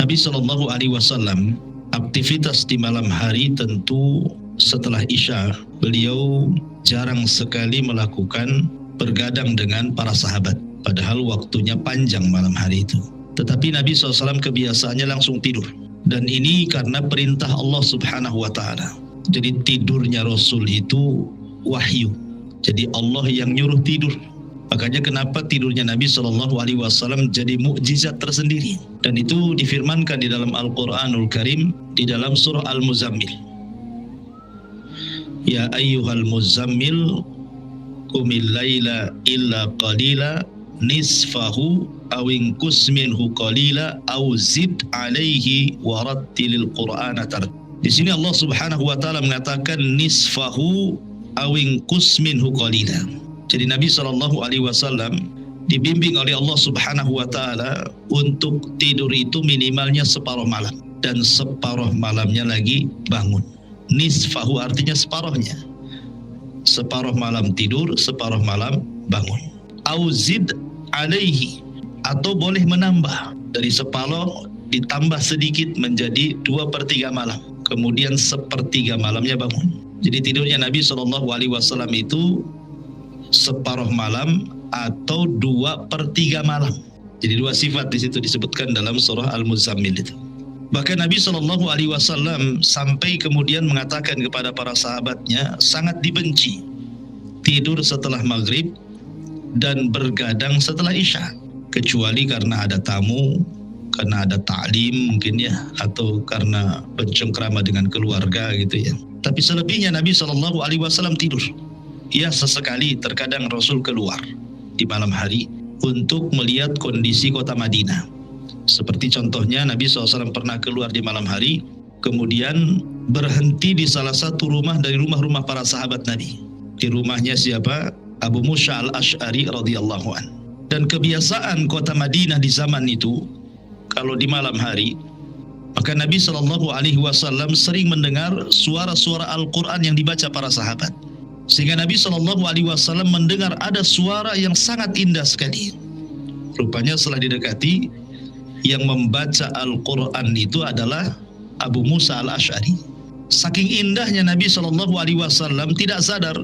Nabi Shallallahu Alaihi Wasallam aktivitas di malam hari tentu setelah Isya beliau jarang sekali melakukan bergadang dengan para sahabat, padahal waktunya panjang malam hari itu. Tetapi Nabi SAW kebiasaannya langsung tidur, dan ini karena perintah Allah Subhanahu Wa Taala. Jadi tidurnya Rasul itu wahyu, jadi Allah yang nyuruh tidur. Makanya kenapa tidurnya Nabi Shallallahu Alaihi Wasallam jadi mukjizat tersendiri, dan itu difirmankan di dalam Al-Quranul Karim di dalam surah Al-Muzammil. Ya ayyuhal muzammil qumil laila illa qalila nisfahu aw inqus minhu qalila aw zid alaihi warattilil qur'ana tartila. Di sini Allah Subhanahu wa taala mengatakan nisfahu aw inqus minhu qalila. Jadi Nabi Shallallahu Alaihi Wasallam dibimbing oleh Allah Subhanahu Wa Taala untuk tidur itu minimalnya separuh malam, dan separuh malamnya lagi bangun. Nisfahu artinya separuhnya, separuh malam tidur, separuh malam bangun. Auzid alaihi, atau boleh menambah dari separuh ditambah sedikit menjadi 2/3 malam, kemudian 1/3 malamnya bangun. Jadi tidurnya Nabi Shallallahu Alaihi Wasallam itu separuh malam atau 2/3 malam. Jadi dua sifat di situ disebutkan dalam surah Al-Muzammil itu. Bahkan Nabi Shallallahu Alaihi Wasallam sampai kemudian mengatakan kepada para sahabatnya, sangat dibenci tidur setelah maghrib dan bergadang setelah Isya, kecuali karena ada tamu, karena ada ta'lim mungkin ya, atau karena bercengkrama dengan keluarga gitu ya. Tapi selebihnya Nabi Shallallahu Alaihi Wasallam tidur. Ya, sesekali terkadang Rasul keluar di malam hari untuk melihat kondisi kota Madinah. Seperti contohnya Nabi SAW pernah keluar di malam hari, kemudian berhenti di salah satu rumah dari rumah-rumah para sahabat Nabi. Di rumahnya siapa? Abu Musa al-Ash'ari radhiyallahu an. Dan kebiasaan kota Madinah di zaman itu, kalau di malam hari, maka Nabi SAW sering mendengar suara-suara Al-Quran yang dibaca para sahabat. Sehingga Nabi SAW mendengar ada suara yang sangat indah sekali. Rupanya setelah didekati, yang membaca Al-Quran itu adalah Abu Musa al-Ash'ari. Saking indahnya Nabi SAW tidak sadar,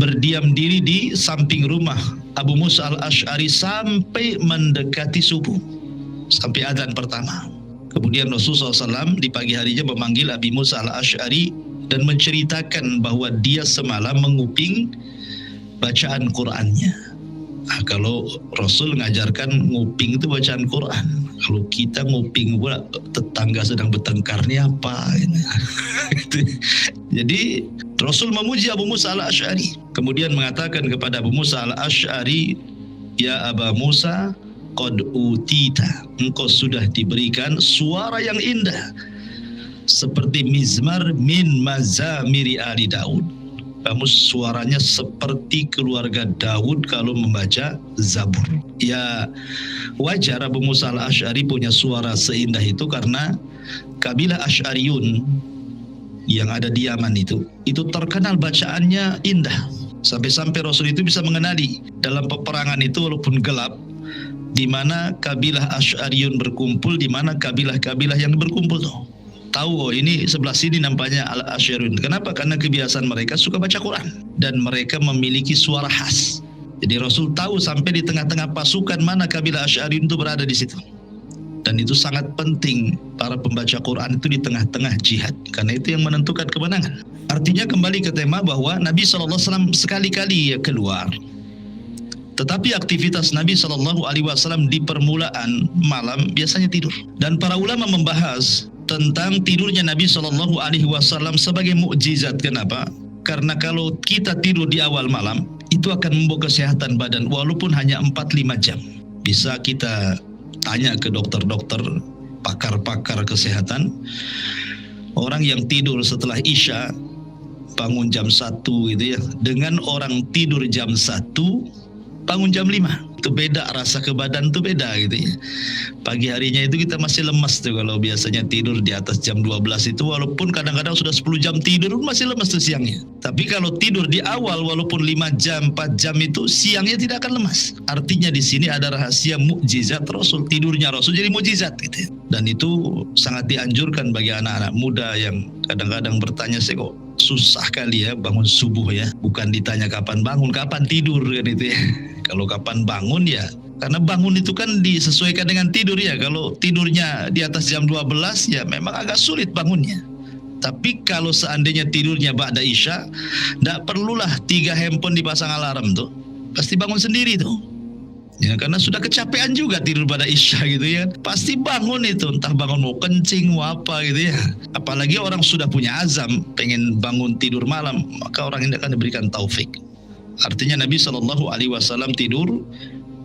berdiam diri di samping rumah Abu Musa al-Ash'ari sampai mendekati subuh, sampai adzan pertama. Kemudian Rasulullah SAW di pagi harinya memanggil Abu Musa al-Ash'ari dan menceritakan bahwa dia semalam menguping bacaan Qur'annya. Nah, kalau Rasul mengajarkan nguping itu bacaan Quran, kalau kita nguping pula tetangga sedang bertengkar ini apa ini? Jadi Rasul memuji Abu Musa al-Ash'ari, kemudian mengatakan kepada Abu Musa al-Ash'ari, ya Aba Musa, qad utita, engkau sudah diberikan suara yang indah seperti mizmar min mazamiri ali Daud. Kamu suaranya seperti keluarga Daud kalau membaca Zabur. Ya, wajar Abu Musa al-Ash'ari punya suara seindah itu karena kabilah Ash'ariyun yang ada di Yaman itu terkenal bacaannya indah. Sampai-sampai Rasul itu bisa mengenali dalam peperangan itu walaupun gelap, di mana kabilah Ash'ariyun berkumpul, di mana kabilah-kabilah yang berkumpul tuh. Tahu, oh ini sebelah sini nampaknya al-Ash'ariyun. Kenapa? Karena kebiasaan mereka suka baca Quran dan mereka memiliki suara khas. Jadi Rasul tahu sampai di tengah-tengah pasukan mana kabilah Ash'ariyun itu berada di situ. Dan itu sangat penting para pembaca Quran itu di tengah-tengah jihad, karena itu yang menentukan kemenangan. Artinya kembali ke tema bahwa Nabi SAW sekali-kali ya keluar. Tetapi aktivitas Nabi SAW di permulaan malam biasanya tidur. Dan para ulama membahas tentang tidurnya Nabi SAW sebagai mukjizat. Kenapa? Karena kalau kita tidur di awal malam, itu akan membawa kesehatan badan walaupun hanya 4-5 jam. Bisa kita tanya ke dokter-dokter, pakar-pakar kesehatan, orang yang tidur setelah Isya bangun jam 1 gitu ya, dengan orang tidur jam 1 bangun jam 5. Itu beda, rasa ke badan tuh beda gitu ya. Pagi harinya itu kita masih lemas tuh kalau biasanya tidur di atas jam 12 itu, walaupun kadang-kadang sudah 10 jam tidur masih lemas tuh siangnya. Tapi kalau tidur di awal walaupun 5 jam, 4 jam itu siangnya tidak akan lemas. Artinya di sini ada rahasia mukjizat Rasul, tidurnya Rasul jadi mukjizat gitu ya. Dan itu sangat dianjurkan bagi anak-anak muda yang kadang-kadang bertanya, saya kok susah kali ya bangun subuh ya. Bukan ditanya kapan bangun, kapan tidur kan itu ya. Kalau kapan bangun ya, karena bangun itu kan disesuaikan dengan tidur ya. Kalau tidurnya di atas jam 12 ya memang agak sulit bangunnya. Tapi kalau seandainya tidurnya ba'da isya, tidak perlulah 3 handphone dipasang alarm tuh. Pasti bangun sendiri tuh. Ya, karena sudah kecapean juga tidur pada isya gitu ya. Pasti bangun itu, entah bangun mau kencing mau apa gitu ya. Apalagi orang sudah punya azam pengen bangun tidur malam, maka orang ini akan diberikan taufik. Artinya Nabi SAW tidur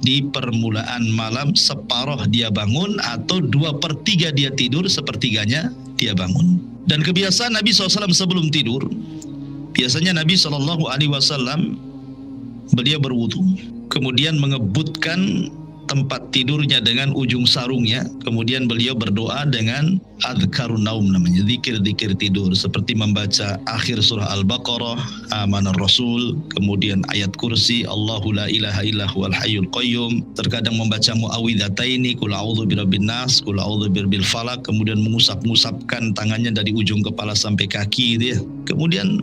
di permulaan malam, separuh dia bangun, atau 2/3 dia tidur, sepertiganya dia bangun. Dan kebiasaan Nabi SAW sebelum tidur, biasanya Nabi SAW beliau berwudu, kemudian mengebutkan tempat tidurnya dengan ujung sarungnya, kemudian beliau berdoa dengan adhkarun naum, namanya zikir-zikir tidur, seperti membaca akhir surah Al-Baqarah, Amanar Rasul, kemudian ayat kursi, Allahu la ilaha illa huwal hayyul qayyum, terkadang membaca muawwidhataini, qul a'udzu birabbin nas, qul a'udzu birabbil falaq, kemudian mengusap-ngusapkan tangannya dari ujung kepala sampai kaki gitu ya. Kemudian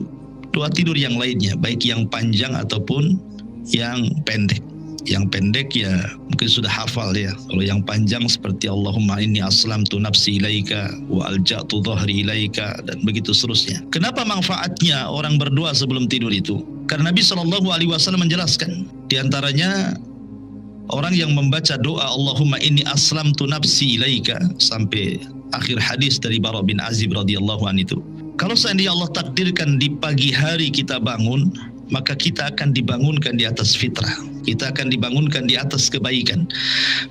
doa tidur yang lainnya, baik yang panjang ataupun yang pendek. Yang pendek ya mungkin sudah hafal ya. Kalau yang panjang seperti Allahumma inni aslamtu nafsi ilaika wa alja'tu dhahri ilaika, dan begitu seterusnya. Kenapa manfaatnya orang berdoa sebelum tidur itu? Karena Nabi SAW menjelaskan, di antaranya orang yang membaca doa Allahumma inni aslamtu nafsi ilaika sampai akhir hadis dari Bara bin Azib radhiyallahu anhu itu, kalau seandainya Allah takdirkan di pagi hari kita bangun, maka kita akan dibangunkan di atas fitrah, kita akan dibangunkan di atas kebaikan.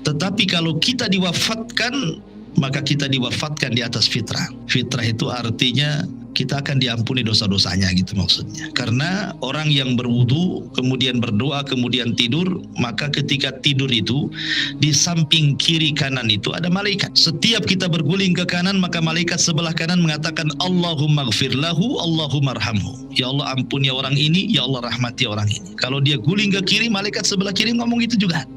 Tetapi kalau kita diwafatkan, maka kita diwafatkan di atas fitrah. Fitrah itu artinya kita akan diampuni dosa-dosanya gitu maksudnya. Karena orang yang berwudu, kemudian berdoa, kemudian tidur, maka ketika tidur itu di samping kiri kanan itu ada malaikat. Setiap kita berguling ke kanan, maka malaikat sebelah kanan mengatakan Allahumma gfir lahu, Allahumma arhamhu. Ya Allah ampuni orang ini, ya Allah rahmati orang ini. Kalau dia guling ke kiri, malaikat sebelah kiri ngomong itu juga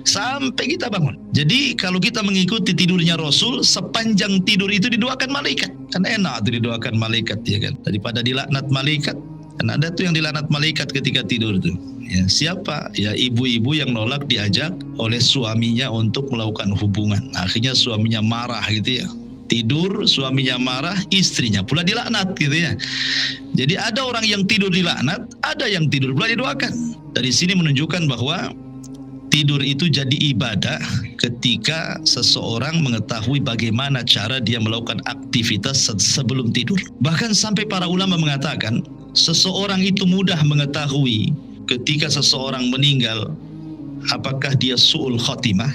sampai kita bangun. Jadi kalau kita mengikuti tidurnya Rasul, sepanjang tidur itu didoakan malaikat. Kan enak tuh didoakan malaikat ya kan, daripada dilaknat malaikat. Kan ada tuh yang dilaknat malaikat ketika tidur tuh. Ya, siapa? Ya ibu-ibu yang nolak diajak oleh suaminya untuk melakukan hubungan. Akhirnya suaminya marah gitu ya. Tidur, suaminya marah, istrinya pula dilaknat gitu ya. Jadi ada orang yang tidur dilaknat, ada yang tidur pula didoakan. Dari sini menunjukkan bahwa tidur itu jadi ibadah ketika seseorang mengetahui bagaimana cara dia melakukan aktivitas sebelum tidur. Bahkan sampai para ulama mengatakan, seseorang itu mudah mengetahui ketika seseorang meninggal, apakah dia su'ul khotimah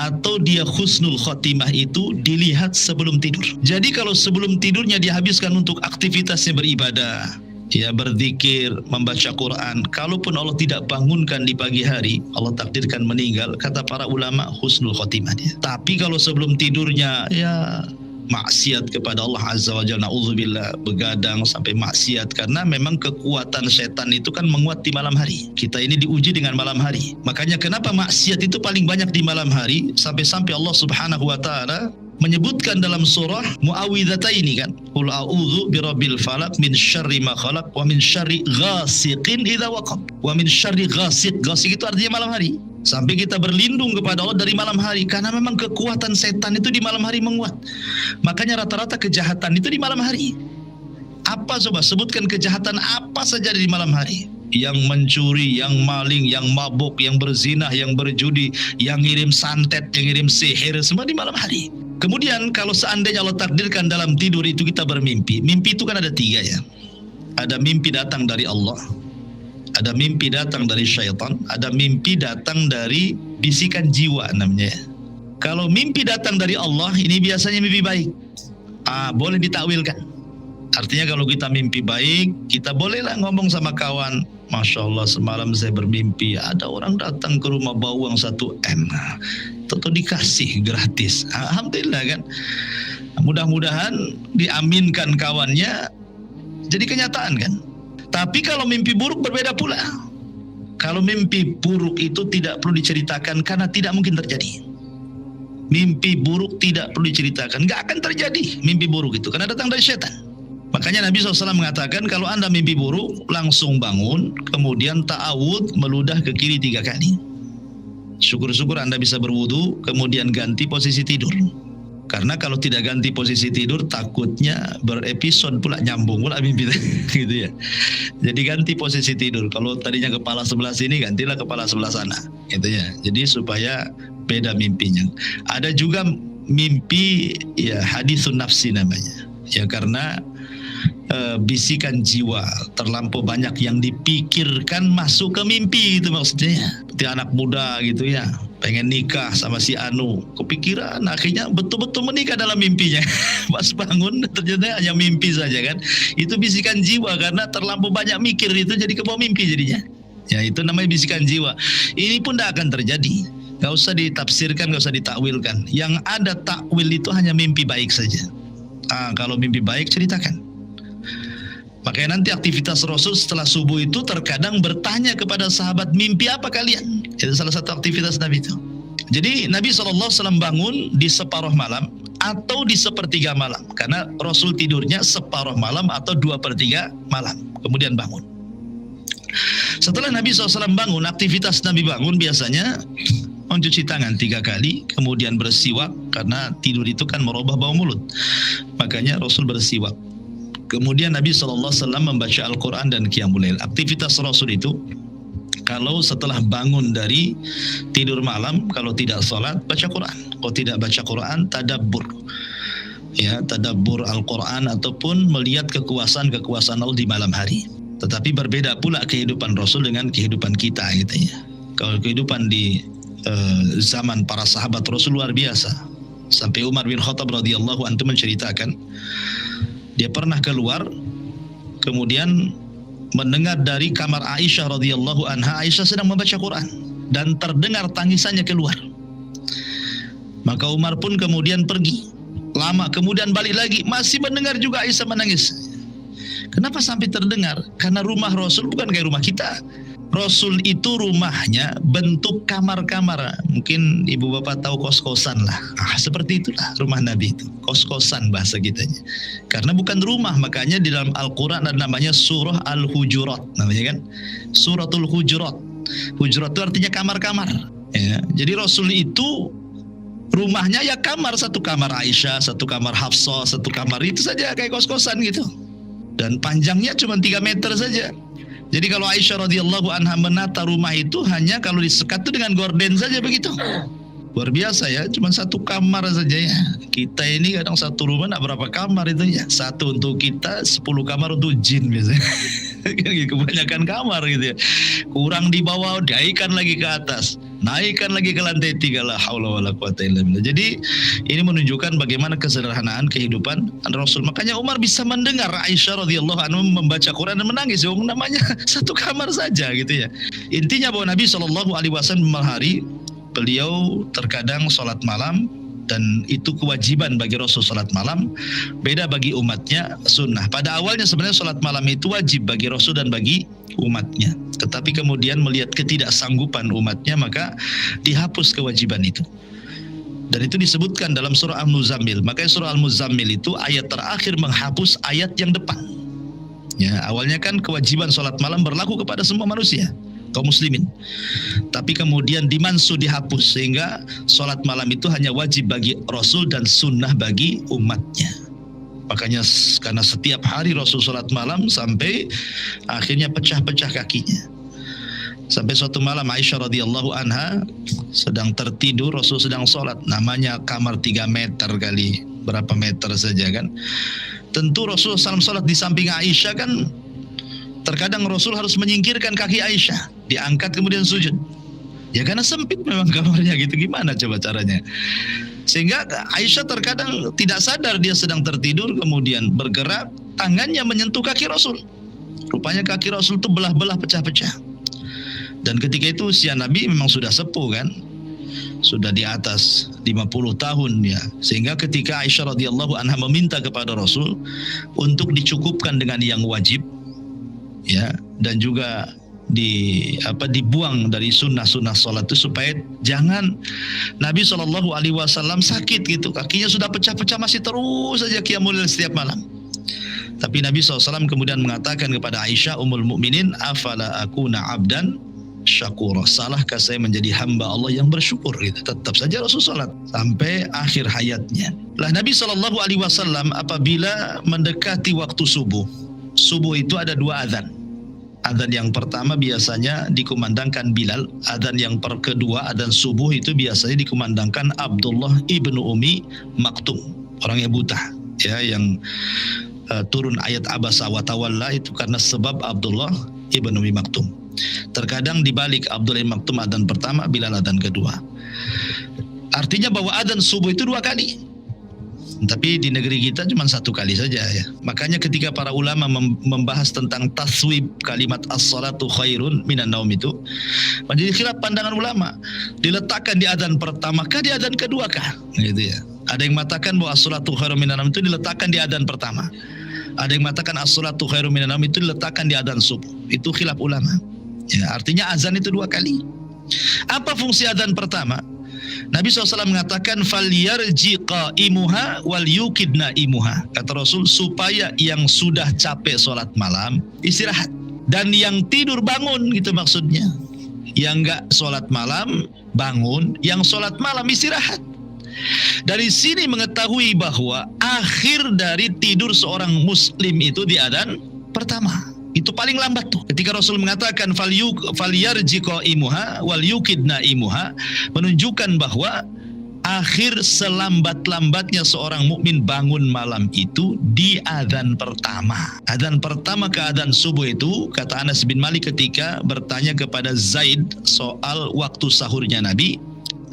atau dia husnul khotimah, itu dilihat sebelum tidur. Jadi kalau sebelum tidurnya dihabiskan untuk aktivitasnya beribadah, ya berzikir, membaca Quran, kalaupun Allah tidak bangunkan di pagi hari, Allah takdirkan meninggal, kata para ulama husnul khotimah dia. Tapi kalau sebelum tidurnya ya maksiat kepada Allah Azza wa Jalla, na'udzubillah, begadang sampai maksiat, karena memang kekuatan setan itu kan menguat di malam hari. Kita ini diuji dengan malam hari. Makanya kenapa maksiat itu paling banyak di malam hari, sampai-sampai Allah Subhanahu wa taala menyebutkan dalam surah Muawwidhataini kan, qul a'udzu birabbil falaq min syarri ma khalaq wa min syarri ghasiqin idza waqab wa min syarri ghasiq. Ghasiq itu artinya malam hari. Sampai kita berlindung kepada Allah dari malam hari, karena memang kekuatan setan itu di malam hari menguat. Makanya rata-rata kejahatan itu di malam hari. Apa coba sebutkan kejahatan apa saja di malam hari? Yang mencuri, yang maling, yang mabuk, yang berzinah, yang berjudi, yang ngirim santet, yang ngirim sihir, semua di malam hari. Kemudian kalau seandainya Allah takdirkan dalam tidur itu kita bermimpi. Mimpi itu kan ada 3 ya. Ada mimpi datang dari Allah, ada mimpi datang dari syaitan, ada mimpi datang dari bisikan jiwa namanya. Kalau mimpi datang dari Allah, ini biasanya mimpi baik. Boleh ditakwilkan. Artinya kalau kita mimpi baik, kita bolehlah ngomong sama kawan, Masya Allah semalam saya bermimpi ada orang datang ke rumah bawa uang 1 M, tentu dikasih gratis. Alhamdulillah kan. Mudah-mudahan diaminkan kawannya, jadi kenyataan kan. Tapi kalau mimpi buruk berbeda pula. Kalau mimpi buruk itu tidak perlu diceritakan karena tidak mungkin terjadi. Mimpi buruk tidak perlu diceritakan, gak akan terjadi mimpi buruk itu karena datang dari setan. Makanya Nabi SAW mengatakan kalau anda mimpi buruk langsung bangun, kemudian ta'awud, meludah ke kiri 3 kali. Syukur-syukur anda bisa berwudu, kemudian ganti posisi tidur. Karena kalau tidak ganti posisi tidur takutnya berepisode pula, nyambung pula mimpi gitu ya. Jadi ganti posisi tidur. Kalau tadinya kepala sebelah sini, gantilah kepala sebelah sana gitu ya. Jadi supaya beda mimpinya. Ada juga mimpi ya haditsun nafsi namanya. Ya karena bisikan jiwa, terlampau banyak yang dipikirkan masuk ke mimpi, itu maksudnya. Seperti anak muda gitu ya, pengen nikah sama si Anu, kepikiran, akhirnya betul-betul menikah dalam mimpinya. Pas bangun ternyata hanya mimpi saja kan. Itu bisikan jiwa karena terlampau banyak mikir, itu jadi kebawa mimpi jadinya. Ya itu namanya bisikan jiwa. Ini pun tidak akan terjadi. Gak usah ditafsirkan, gak usah ditakwilkan. Yang ada takwil itu hanya mimpi baik saja. Kalau mimpi baik ceritakan. Makanya nanti aktivitas Rasul setelah subuh itu terkadang bertanya kepada sahabat, mimpi apa kalian? Itu salah satu aktivitas Nabi itu. Jadi Nabi SAW bangun di separuh malam atau di sepertiga malam. Karena Rasul tidurnya separuh malam atau 2/3 malam. Kemudian bangun. Setelah Nabi SAW bangun, aktivitas Nabi bangun biasanya mencuci tangan 3 kali, kemudian bersiwak. Karena tidur itu kan merubah bau mulut. Makanya Rasul bersiwak. Kemudian Nabi SAW membaca Al-Quran dan Qiyamul Lail. Aktivitas Rasul itu, kalau setelah bangun dari tidur malam, kalau tidak sholat, baca Quran. Kalau tidak baca Quran, tadabbur. Ya, tadabbur Al-Quran ataupun melihat kekuasaan Allah di malam hari. Tetapi berbeda pula kehidupan Rasul dengan kehidupan kita gitu ya. Kalau kehidupan di zaman para sahabat Rasul luar biasa. Sampai Umar bin Khattab radhiyallahu anhu menceritakan, dia pernah keluar, kemudian mendengar dari kamar Aisyah radhiyallahu anha, Aisyah sedang membaca Quran dan terdengar tangisannya keluar. Maka Umar pun kemudian pergi. Lama kemudian balik lagi, masih mendengar juga Aisyah menangis. Kenapa sampai terdengar? Karena rumah Rasul bukan kayak rumah kita. Rasul itu rumahnya bentuk kamar-kamar. Mungkin ibu bapak tahu kos-kosan lah. Seperti itulah rumah Nabi itu. Kos-kosan bahasa kitanya. Karena bukan rumah, makanya di dalam Al-Quran ada namanya surah Al-Hujurat. Namanya kan Suratul Hujurat. Hujurat itu artinya kamar-kamar. Ya, jadi Rasul itu rumahnya ya kamar. Satu kamar Aisyah, satu kamar Hafsah, satu kamar itu saja kayak kos-kosan gitu. Dan panjangnya cuma 3 meter saja. Jadi kalau Aisyah radhiyallahu anha menata rumah itu hanya kalau disekat itu dengan gorden saja begitu. Luar biasa ya, cuma 1 kamar saja ya. Kita ini kadang satu rumah nak berapa kamar itu ya. 1 untuk kita, 10 kamar untuk jin biasanya. Kebanyakan kamar gitu ya. Kurang di bawah, naikkan lagi ke atas. Naikkan lagi ke lantai 3, la haula wala quwata illa billah. Jadi ini menunjukkan bagaimana kesederhanaan kehidupan Rasul. Makanya Umar bisa mendengar Aisyah radhiyallahu anha membaca Quran dan menangis. Namanya 1 kamar saja gitu ya. Intinya bahwa Nabi SAW hari beliau terkadang sholat malam, dan itu kewajiban bagi Rasul sholat malam. Beda bagi umatnya sunnah. Pada awalnya sebenarnya sholat malam itu wajib bagi Rasul dan bagi umatnya. Tetapi kemudian melihat ketidaksanggupan umatnya, maka dihapus kewajiban itu. Dan itu disebutkan dalam surah Al-Muzammil. Makanya surah Al-Muzammil itu ayat terakhir menghapus ayat yang depan. Ya, awalnya kan kewajiban sholat malam berlaku kepada semua manusia, kaum muslimin. Tapi kemudian dimansuh, dihapus, sehingga sholat malam itu hanya wajib bagi Rasul dan sunnah bagi umatnya. Makanya karena setiap hari Rasul sholat malam sampai akhirnya pecah-pecah kakinya. Sampai suatu malam Aisyah radhiyallahu anha sedang tertidur, Rasul sedang sholat. Namanya kamar 3 meter kali berapa meter saja kan. Tentu Rasul sholat di samping Aisyah kan. Terkadang Rasul harus menyingkirkan kaki Aisyah, diangkat kemudian sujud. Ya karena sempit memang kamarnya gitu, gimana coba caranya. Sehingga Aisyah terkadang tidak sadar dia sedang tertidur, kemudian bergerak, tangannya menyentuh kaki Rasul. Rupanya kaki Rasul itu belah-belah, pecah-pecah. Dan ketika itu usia Nabi memang sudah sepuh kan, sudah di atas 50 tahun ya. Sehingga ketika Aisyah radhiyallahu anha meminta kepada Rasul untuk dicukupkan dengan yang wajib ya, dan juga dibuang dari sunnah-sunnah sholat itu supaya jangan Nabi SAW sakit gitu, kakinya sudah pecah-pecah masih terus saja qiyamul lail setiap malam. Tapi Nabi SAW kemudian mengatakan kepada Aisyah ummul mukminin, afala akuna abdan syakura, salahkah saya menjadi hamba Allah yang bersyukur gitu. Tetap saja Rasul salat sampai akhir hayatnya. Lah Nabi SAW apabila mendekati waktu subuh itu ada 2 azan. Adzan yang pertama biasanya dikumandangkan Bilal, adzan yang kedua adzan subuh itu biasanya dikumandangkan Abdullah ibnu Umi Maktum, orang yang buta ya, yang turun ayat abasa wa tawalla itu karena sebab Abdullah ibnu Umi Maktum. Terkadang dibalik, Abdullah ibn Maktum adzan pertama, Bilal adzan kedua. Artinya bahwa adzan subuh itu 2 kali. Tapi di negeri kita cuma 1 kali saja ya. Makanya ketika para ulama membahas tentang taswib kalimat as-salatu khairun minan naum itu menjadi khilaf pandangan ulama. Diletakkan di adzan pertama kah, di adzan kedua kah? Gitu ya. Ada yang mengatakan bahwa as-salatu khairun minan naum itu diletakkan di adzan pertama. Ada yang mengatakan as-salatu khairun minan naum itu diletakkan di adzan subuh. Itu khilaf ulama. Ya, artinya azan itu 2 kali. Apa fungsi azan pertama? Nabi SAW mengatakan falyarji qaimuha wal yukidna imuha. Kata Rasul, supaya yang sudah capek sholat malam istirahat, dan yang tidur bangun, gitu maksudnya. Yang enggak sholat malam bangun, yang sholat malam istirahat. Dari sini mengetahui bahwa akhir dari tidur seorang muslim itu di adzan pertama. Itu paling lambat tuh. Ketika Rasul mengatakan falyarji qaimuha wal yukidna imuha, menunjukkan bahwa akhir selambat-lambatnya seorang mukmin bangun malam itu di adzan pertama. Adzan pertama ke adzan subuh itu, kata Anas bin Malik ketika bertanya kepada Zaid soal waktu sahurnya Nabi,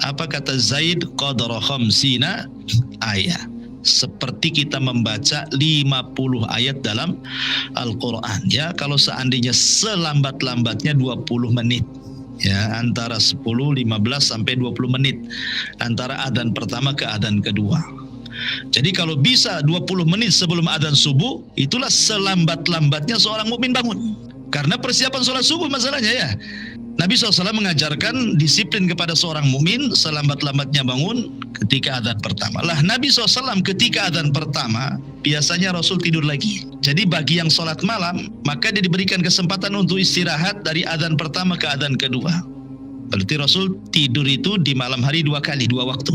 apa kata Zaid? Qadra khamsina ayat. Seperti kita membaca 50 ayat dalam Al-Quran ya. Kalau seandainya selambat-lambatnya 20 menit ya, antara 10, 15 sampai 20 menit antara adzan pertama ke adzan kedua. Jadi kalau bisa 20 menit sebelum adzan subuh, itulah selambat-lambatnya seorang mukmin bangun. Karena persiapan sholat subuh masalahnya ya. Nabi SAW mengajarkan disiplin kepada seorang mukmin selambat-lambatnya bangun ketika adzan pertama. Lah Nabi SAW ketika adzan pertama biasanya Rasul tidur lagi. Jadi bagi yang sholat malam maka dia diberikan kesempatan untuk istirahat dari adzan pertama ke adzan kedua. Berarti Rasul tidur itu di malam hari 2 kali, 2 waktu.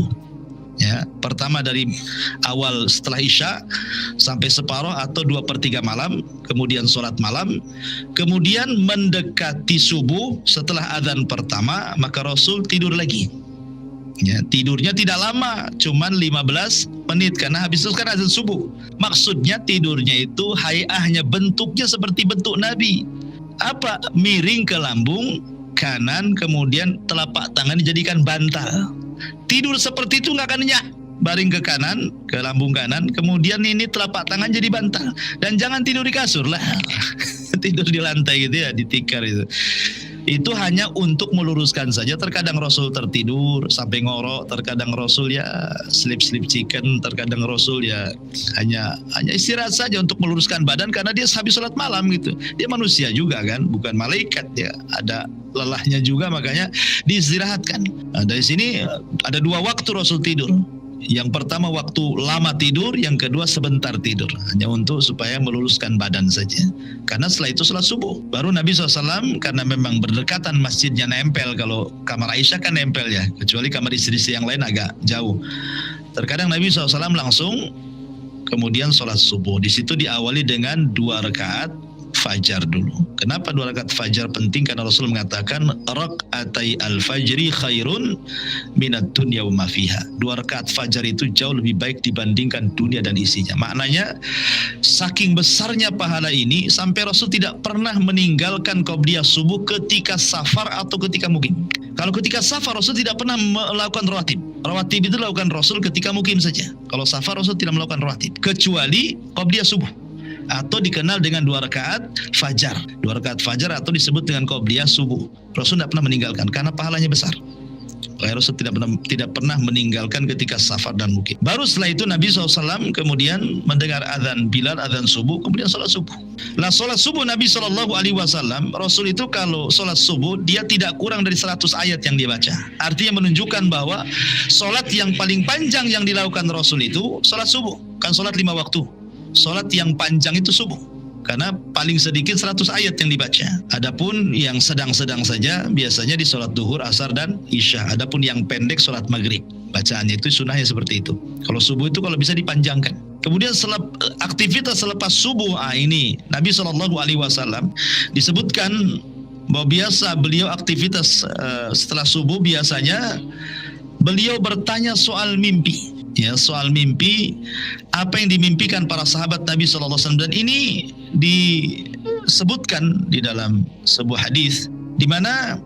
Ya, pertama dari awal setelah Isya sampai separuh atau 2/3 malam, kemudian sholat malam, kemudian mendekati subuh setelah adzan pertama maka Rasul tidur lagi. Ya, tidurnya tidak lama, cuman 15 menit karena habis itu kan adzan subuh. Maksudnya tidurnya itu hayahnya, bentuknya seperti bentuk Nabi. Apa? Miring ke lambung kanan, kemudian telapak tangan dijadikan bantal. Tidur seperti itu nggak akan nyenyak. Baring ke kanan, ke lambung kanan, kemudian ini telapak tangan jadi bantal. Dan jangan tidur di kasur lah. Tidur di lantai gitu ya, di tikar itu. Itu hanya untuk meluruskan saja. Terkadang Rasul tertidur sampai ngorok, terkadang Rasul ya slip-slip chicken, terkadang Rasul ya hanya istirahat saja untuk meluruskan badan karena dia habis sholat malam gitu. Dia manusia juga kan, bukan malaikat ya. Ada lelahnya juga, makanya diistirahatkan. Nah, dari sini ada 2 waktu Rasul tidur. Yang pertama waktu lama tidur, yang kedua sebentar tidur, hanya untuk supaya meluruskan badan saja. Karena setelah itu sholat subuh. Baru Nabi SAW, karena memang berdekatan masjidnya nempel, kalau kamar Aisyah kan nempel ya, kecuali kamar istri-istri yang lain agak jauh. Terkadang Nabi SAW langsung kemudian sholat subuh. Di situ diawali dengan 2 rakaat fajar dulu. Kenapa 2 rakaat fajar penting? Karena Rasul mengatakan rakaatai al-fajri khairun minad dunya wa ma fiha. 2 rakaat fajar itu jauh lebih baik dibandingkan dunia dan isinya. Maknanya saking besarnya pahala ini sampai Rasul tidak pernah meninggalkan qobliyah subuh ketika safar atau ketika mukim. Kalau ketika safar Rasul tidak pernah melakukan rawatib. Rawatib itu dilakukan Rasul ketika mukim saja. Kalau safar Rasul tidak melakukan rawatib kecuali qobliyah subuh. atau dikenal dengan 2 rakaat fajar. 2 rakaat fajar atau disebut dengan qobliyah subuh. Rasul tidak pernah meninggalkan karena pahalanya besar. Rasul tidak pernah meninggalkan ketika safar dan mukim. Baru setelah itu Nabi SAW kemudian mendengar azan Bilal, azan subuh, kemudian sholat subuh. Nah, sholat subuh Nabi SAW, Rasul itu kalau sholat subuh dia tidak kurang dari 100 ayat yang dia baca. Artinya menunjukkan bahwa sholat yang paling panjang yang dilakukan Rasul itu sholat subuh, kan sholat 5 waktu. Sholat yang panjang itu subuh, karena paling sedikit 100 ayat yang dibaca. Adapun yang sedang-sedang saja biasanya di sholat duhur, asar, dan isya. Adapun yang pendek sholat maghrib. Bacaannya itu sunnahnya seperti itu. Kalau subuh itu kalau bisa dipanjangkan. Kemudian aktivitas selepas subuh, ini Nabi SAW disebutkan bahwa biasa beliau aktivitas setelah subuh biasanya beliau bertanya soal mimpi. Ya, soal mimpi, apa yang dimimpikan para sahabat Nabi SAW, dan ini disebutkan di dalam sebuah hadis di mana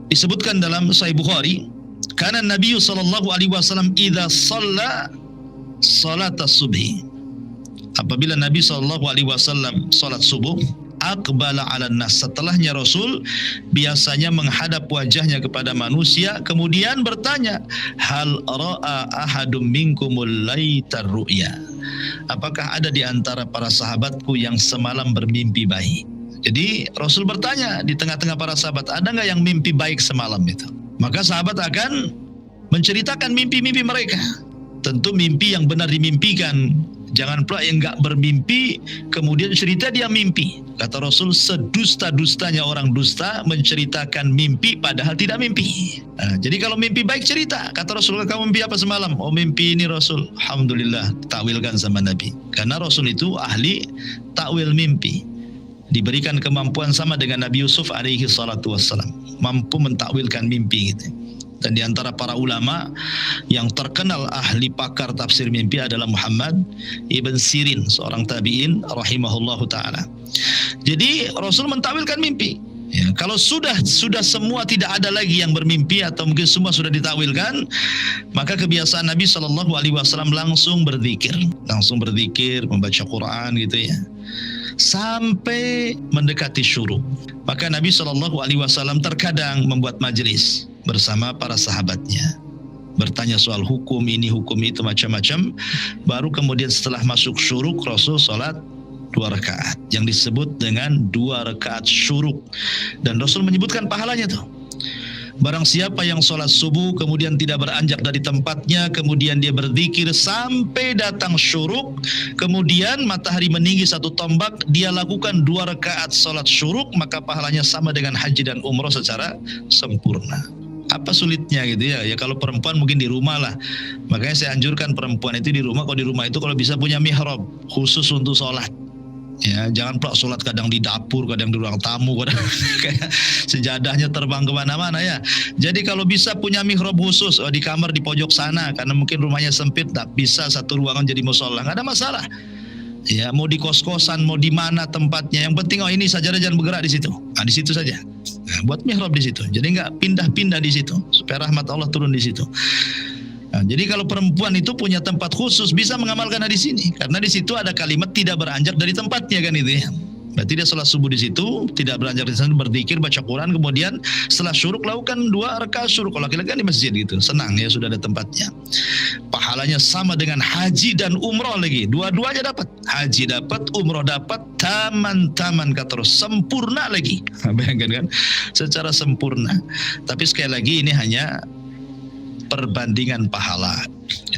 disebutkan dalam Sahih Bukhari, karena Nabi SAW idza shalla salat as-subhi, apabila Nabi SAW salat subuh, aqbala 'alan nas, setelahnya Rasul biasanya menghadap wajahnya kepada manusia kemudian bertanya, hal ra'a ahadum minkumul laitar ru'ya, apakah ada di antara para sahabatku yang semalam bermimpi baik. Jadi Rasul bertanya di tengah-tengah para sahabat, ada enggak yang mimpi baik semalam itu? Maka sahabat akan menceritakan mimpi-mimpi mereka. Tentu mimpi yang benar dimimpikan. Jangan pula yang enggak bermimpi kemudian cerita dia mimpi. Kata Rasul, sedusta-dustanya orang dusta menceritakan mimpi padahal tidak mimpi. Jadi kalau mimpi baik cerita. Kata Rasul, kamu mimpi apa semalam? Oh, mimpi ini Rasul. Alhamdulillah, takwilkan sama Nabi. Karena Rasul itu ahli takwil mimpi. Diberikan kemampuan sama dengan Nabi Yusuf alaihi salatu wassalam, mampu mentakwilkan mimpi gitu. Dan di antara para ulama yang terkenal ahli pakar tafsir mimpi adalah Muhammad ibn Sirin, seorang tabi'in rahimahullahu ta'ala. Jadi Rasul mentakwilkan mimpi. Ya, kalau sudah semua tidak ada lagi yang bermimpi atau mungkin semua sudah ditakwilkan, maka kebiasaan Nabi SAW langsung berzikir, membaca Quran gitu ya, sampai mendekati syuruk. Maka Nabi SAW terkadang membuat majelis bersama para sahabatnya, bertanya soal hukum ini, hukum itu, macam-macam. Baru kemudian setelah masuk syuruk, Rasul sholat 2 rakaat yang disebut dengan 2 rakaat syuruk. Dan Rasul menyebutkan pahalanya tuh. Barang siapa yang sholat subuh kemudian tidak beranjak dari tempatnya, kemudian dia berzikir sampai datang syuruk, kemudian matahari meninggi 1 tombak, dia lakukan 2 rakaat sholat syuruk, maka pahalanya sama dengan haji dan umroh secara sempurna. Apa sulitnya gitu ya? Ya kalau perempuan mungkin di rumah lah. Makanya saya anjurkan perempuan itu di rumah, kalau di rumah itu kalau bisa punya mihrab khusus untuk sholat. Ya, jangan pula sholat kadang di dapur, kadang di ruang tamu, kadang kayak sejadahnya terbang kemana-mana ya. Jadi kalau bisa punya mihrab khusus di kamar di pojok sana, karena mungkin rumahnya sempit, tak bisa satu ruangan jadi musola, nggak ada masalah. Ya, mau di kos-kosan, mau di mana tempatnya, yang penting ini sajadah jangan bergerak di situ. Nah, di situ saja. Nah, buat mihrab di situ. Jadi nggak pindah-pindah di situ, supaya rahmat Allah turun di situ. Nah, jadi kalau perempuan itu punya tempat khusus bisa mengamalkan hadis ini, karena di situ ada kalimat tidak beranjak dari tempatnya kan itu ya. Berarti dia sholat subuh di situ, tidak beranjak di sana, berzikir, baca Quran, kemudian setelah syuruk lakukan 2 rakaat syuruk. Kalau laki-laki kan di masjid gitu, senang ya, sudah ada tempatnya. Pahalanya sama dengan haji dan umroh lagi, dua-duanya dapat. Haji dapat, umroh dapat, taman kata Rasul, sempurna lagi. Bayangkan kan, secara sempurna. Tapi sekali lagi ini hanya perbandingan pahala.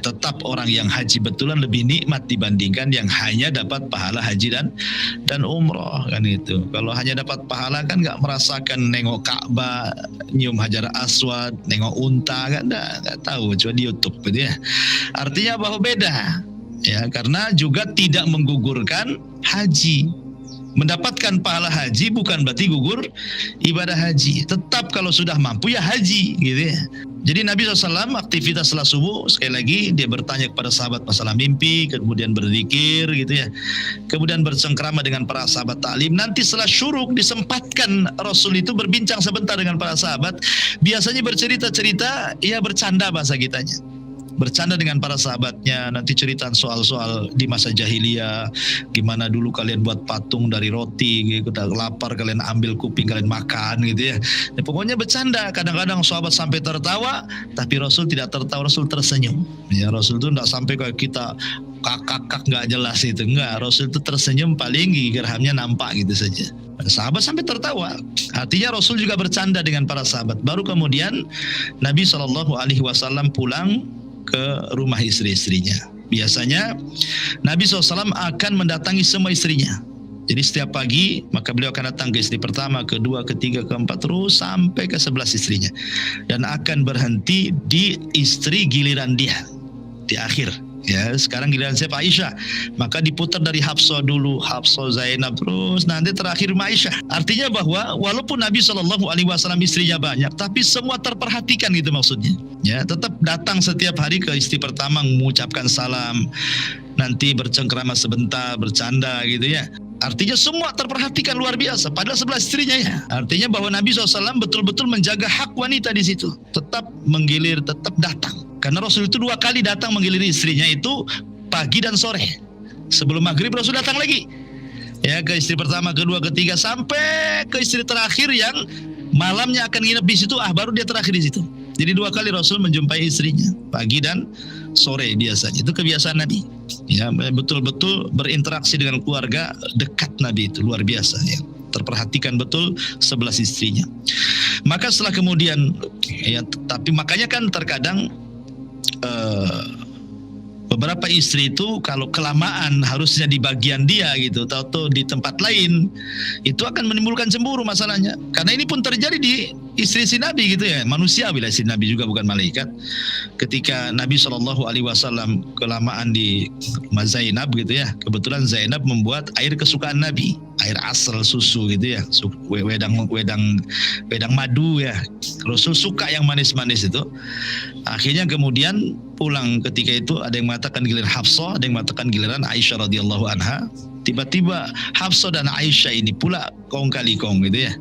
Tetap orang yang haji betulan lebih nikmat dibandingkan yang hanya dapat pahala haji dan umroh kan itu. Kalau hanya dapat pahala kan nggak merasakan nengok Ka'bah, nyium Hajar Aswad, nengok unta, kan nggak tahu, cuma di YouTube gitu ya. Artinya bahwa beda ya, karena juga tidak menggugurkan haji. Mendapatkan pahala haji bukan berarti gugur ibadah haji. Tetap kalau sudah mampu ya haji gitu ya. Jadi Nabi SAW aktivitas setelah subuh, sekali lagi dia bertanya kepada sahabat masalah mimpi, kemudian berzikir gitu ya, kemudian bercengkrama dengan para sahabat taklim. Nanti setelah syuruk disempatkan Rasul itu berbincang sebentar dengan para sahabat, biasanya bercerita-cerita, ya bercanda bahasa kitanya. bercanda dengan para sahabatnya, nanti cerita soal-soal di masa jahiliyah, gimana dulu kalian buat patung dari roti, gitu, lapar kalian ambil kuping kalian makan gitu ya. Ya pokoknya bercanda, kadang-kadang sahabat sampai tertawa, tapi Rasul tidak tertawa, Rasul tersenyum. Ya Rasul itu tidak sampai kayak kita kakak nggak jelas itu, enggak. Rasul itu tersenyum, paling gigi gerhamnya nampak gitu saja. Sahabat sampai tertawa. Artinya Rasul juga bercanda dengan para sahabat. Baru kemudian Nabi SAW pulang ke rumah istri-istrinya. Biasanya Nabi SAW akan mendatangi semua istrinya. Jadi setiap pagi maka beliau akan datang ke istri pertama, kedua, ketiga, keempat, terus sampai ke 11 istrinya. Dan akan berhenti di istri giliran dia di akhir. Ya, sekarang giliran siapa? Aisyah. Maka diputar dari Hafsah dulu, Hafsah, Zainab, terus nanti terakhir Aisyah. Artinya bahwa walaupun Nabi SAW istrinya banyak, tapi semua terperhatikan gitu maksudnya. Ya, tetap datang setiap hari ke istri pertama mengucapkan salam, nanti bercengkrama sebentar, bercanda gitu ya. Artinya semua terperhatikan luar biasa. Padahal 11 istrinya ya. Artinya bahwa Nabi SAW betul-betul menjaga hak wanita di situ. Tetap menggilir, tetap datang. Karena Rasul itu 2 kali datang menggiliri istrinya, itu pagi dan sore. Sebelum maghrib Rasul datang lagi. Ya, ke istri pertama, kedua, ketiga, sampai ke istri terakhir yang malamnya akan nginep di situ. Baru dia terakhir di situ. Jadi 2 kali Rasul menjumpai istrinya, pagi dan sore biasanya. Itu kebiasaan Nabi. Ya, betul-betul berinteraksi dengan keluarga dekat Nabi itu luar biasa ya. Terperhatikan betul 11 istrinya. Maka setelah kemudian ya, tapi makanya kan terkadang beberapa istri itu kalau kelamaan harusnya di bagian dia gitu atau di tempat lain, itu akan menimbulkan cemburu masalahnya. Karena ini pun terjadi di istri-istri Nabi gitu ya, manusia bila istri Nabi juga bukan malaikat. Ketika Nabi SAW kelamaan di rumah Zainab gitu ya, kebetulan Zainab membuat air kesukaan Nabi, air asal susu gitu ya, wedang madu ya. Rasul suka yang manis-manis itu. Akhirnya kemudian pulang ketika itu ada yang mengatakan giliran Hafsah, ada yang mengatakan giliran Aisyah radhiyallahu anha. Tiba-tiba Hafsah dan Aisyah ini pula kong kali kong gitu ya.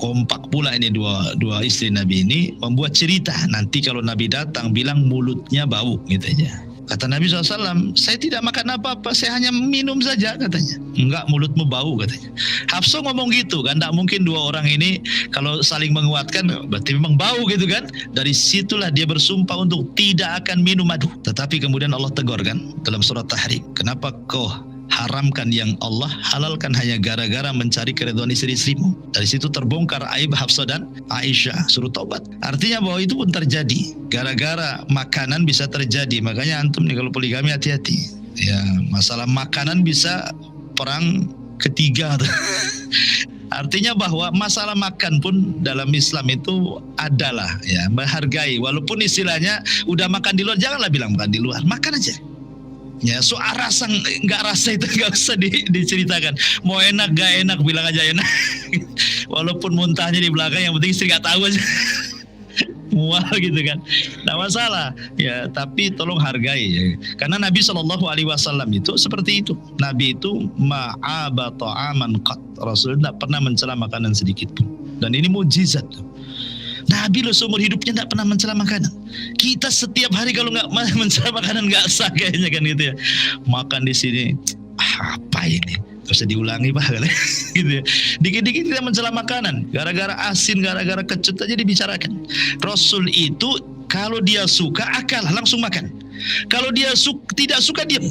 Kompak pula ini dua istri Nabi ini membuat cerita. Nanti kalau Nabi datang bilang mulutnya bau gitu aja. Kata Nabi SAW, saya tidak makan apa-apa, saya hanya minum saja katanya. Enggak, mulutmu bau katanya. Hafsah ngomong gitu kan, tidak mungkin 2 orang ini kalau saling menguatkan berarti memang bau gitu kan. Dari situlah dia bersumpah untuk tidak akan minum madu. Tetapi kemudian Allah tegur kan dalam surat Tahrim, kenapa kau haramkan yang Allah halalkan hanya gara-gara mencari keridhaan istri-istrimu. Dari situ terbongkar aib Hafsah dan Aisyah, suruh taubat. Artinya bahwa itu pun terjadi gara-gara makanan bisa terjadi. Makanya antum nih kalau poligami hati-hati ya, masalah makanan bisa perang ketiga Artinya bahwa masalah makan pun dalam Islam itu adalah ya, menghargai. Walaupun istilahnya udah makan di luar, janganlah bilang makan di luar, makan aja. Ya, soal rasa nggak rasa itu nggak usah diceritakan. Mau enak gak enak bilang aja enak. Walaupun muntahnya di belakang, yang penting istri nggak tahu aja. Mual gitu kan, nggak masalah. Ya, tapi tolong hargai. Ya. Karena Nabi SAW itu seperti itu. Nabi itu ma'aba ta'aman qat. Rasul tidak pernah mencela makanan sedikit pun. Dan ini mukjizat. Nabi loh seumur hidupnya tidak pernah mencela makanan. Kita setiap hari kalau nggak mencela makanan nggak sah kayaknya kan gitu ya. Makan di sini apa ini? Gak usah diulangi bah gitu ya. Dikit-dikit kita mencela makanan, gara-gara asin, gara-gara kecut aja dibicarakan. Rasul itu kalau dia suka akal langsung makan. Kalau dia tidak suka diam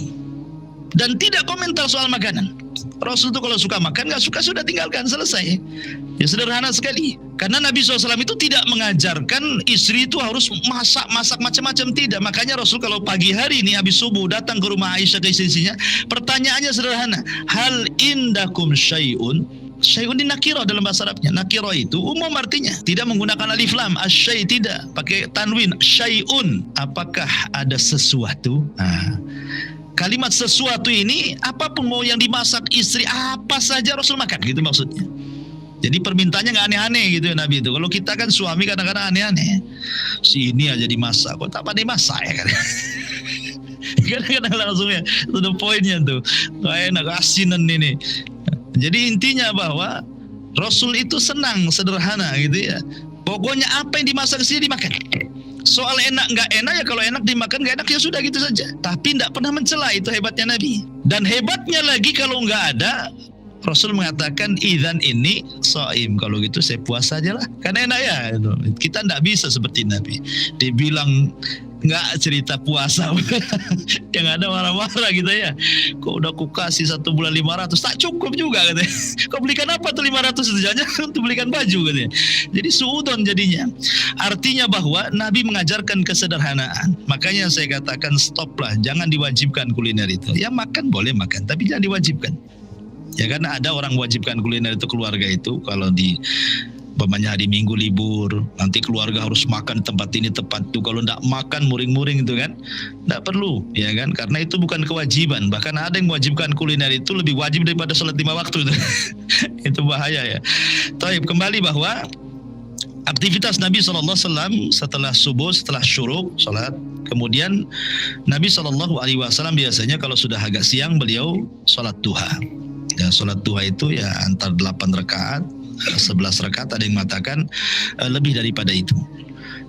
dan tidak komentar soal makanan. Rasul itu kalau suka makan, nggak suka sudah tinggalkan, selesai. Ya sederhana sekali. Karena Nabi SAW itu tidak mengajarkan istri itu harus masak macam-macam, tidak. Makanya Rasul kalau pagi hari ini habis subuh datang ke rumah Aisyah ke istrinya, pertanyaannya sederhana, hal indakum syai'un? Syai'un ini nakirah dalam bahasa Arabnya. Nakirah itu umum artinya, tidak menggunakan alif lam. Asyai tidak, pakai tanwin. Syai'un, apakah ada sesuatu? Kalimat sesuatu ini apapun mau yang dimasak istri, apa saja Rasul makan, gitu maksudnya. Jadi permintaannya nggak aneh-aneh gitu ya Nabi itu. Kalau kita kan suami kadang-kadang aneh-aneh. Si ini aja dimasak, kok tak pandai masak ya kan? Kadang-kadang langsung ya, itu the pointnya tuh. Kayak enak asinan ini. Jadi intinya bahwa Rasul itu senang, sederhana gitu ya. Pokoknya apa yang dimasak sini dimakan. Soal enak nggak enak ya, kalau enak dimakan, nggak enak ya sudah gitu saja. Tapi nggak pernah mencela, itu hebatnya Nabi. Dan hebatnya lagi kalau nggak ada, Rasul mengatakan idzan ini shaim, kalau gitu saya puasa aja lah, kan enak ya. Kita nggak bisa seperti Nabi, dibilang nggak cerita puasa yang ada marah-marah gitu ya. Kok udah ku kasih 1 bulan 500, tak cukup juga katanya. Kau belikan apa tuh 500 itu, jangan untuk belikan baju katanya. Jadi suudon jadinya. Artinya bahwa Nabi mengajarkan kesederhanaan. Makanya saya katakan stoplah, jangan diwajibkan kuliner itu. Ya makan boleh makan, tapi jangan diwajibkan. Ya karena ada orang wajibkan kuliner itu, keluarga itu kalau di umpamanya hari Minggu libur, nanti keluarga harus makan di tempat ini tempat itu. Kalau tidak makan muring-muring itu kan, tidak perlu, ya kan? Karena itu bukan kewajiban. Bahkan ada yang mewajibkan kuliner itu lebih wajib daripada sholat 5 waktu itu. Itu bahaya ya. Taib, kembali bahwa aktivitas Nabi SAW setelah subuh, setelah syuruk, sholat. Kemudian Nabi SAW biasanya kalau sudah agak siang beliau sholat duha. Ya, sholat duha itu ya antar 8 rakaat, 11 rakaat, ada yang mengatakan lebih daripada itu.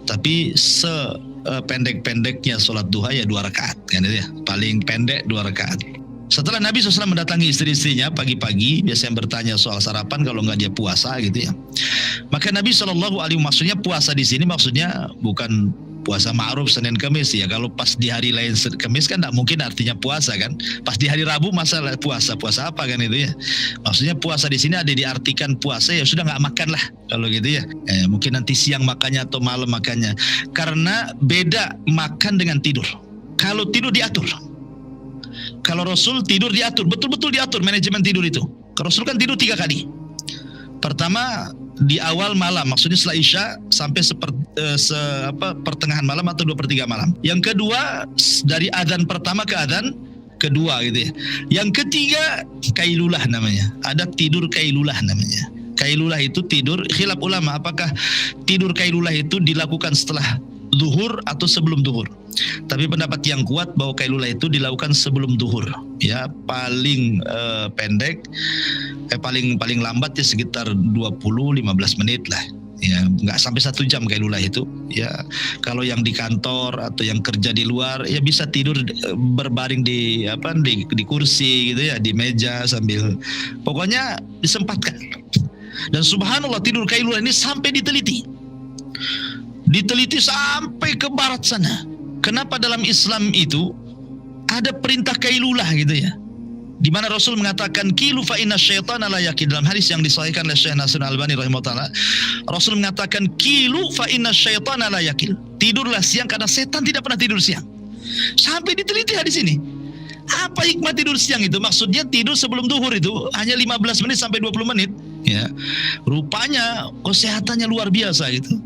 Tapi sependek-pendeknya sholat duha ya 2 rakaat kan ya, paling pendek 2 rakaat. Setelah Nabi SAW mendatangi istri-istrinya pagi-pagi, biasanya bertanya soal sarapan kalau nggak dia puasa gitu ya. Maka Nabi SAW, maksudnya puasa di sini maksudnya bukan puasa ma'ruf Senin Kamis ya. Kalau pas di hari lain Kamis kan tidak mungkin artinya puasa kan. Pas di hari Rabu masalah puasa apa kan itu ya. Maksudnya puasa di sini ada diartikan puasa ya sudah nggak makan lah kalau gitu ya. Mungkin nanti siang makannya atau malam makannya. Karena beda makan dengan tidur. Kalau tidur diatur. Kalau Rasul tidur diatur, betul-betul diatur manajemen tidur itu. Kalau Rasul kan tidur 3 kali. Pertama di awal malam, maksudnya setelah Isya sampai pertengahan malam atau 2/3 malam. Yang kedua dari adzan pertama ke adzan kedua gitu ya. Yang ketiga kailulah namanya. Ada tidur kailulah namanya. Kailulah itu tidur, khilaf ulama apakah tidur kailulah itu dilakukan setelah zuhur atau sebelum zuhur. Tapi pendapat yang kuat bahwa kailulah itu dilakukan sebelum zuhur. Ya, paling pendek paling lambat ya sekitar 20-15 menit lah. Ya, nggak sampai 1 jam kailulah itu. Ya, kalau yang di kantor atau yang kerja di luar ya bisa tidur berbaring di kursi gitu ya, di meja sambil pokoknya disempatkan. Dan subhanallah tidur kailulah ini sampai diteliti sampai ke barat sana. Kenapa dalam Islam itu ada perintah kailulah gitu ya, di mana Rasul mengatakan kilu fa inna syaitana la yakil. Dalam hadis yang disahihkan oleh Syekh Nasir Al-Albani rahimahullah, Rasul mengatakan kilu fa inna syaitana la yakil, tidurlah siang karena setan tidak pernah tidur siang. Sampai diteliti hadis ini. Apa hikmah tidur siang itu? Maksudnya tidur sebelum zuhur itu hanya 15 menit sampai 20 menit ya. Rupanya kesehatannya luar biasa gitu.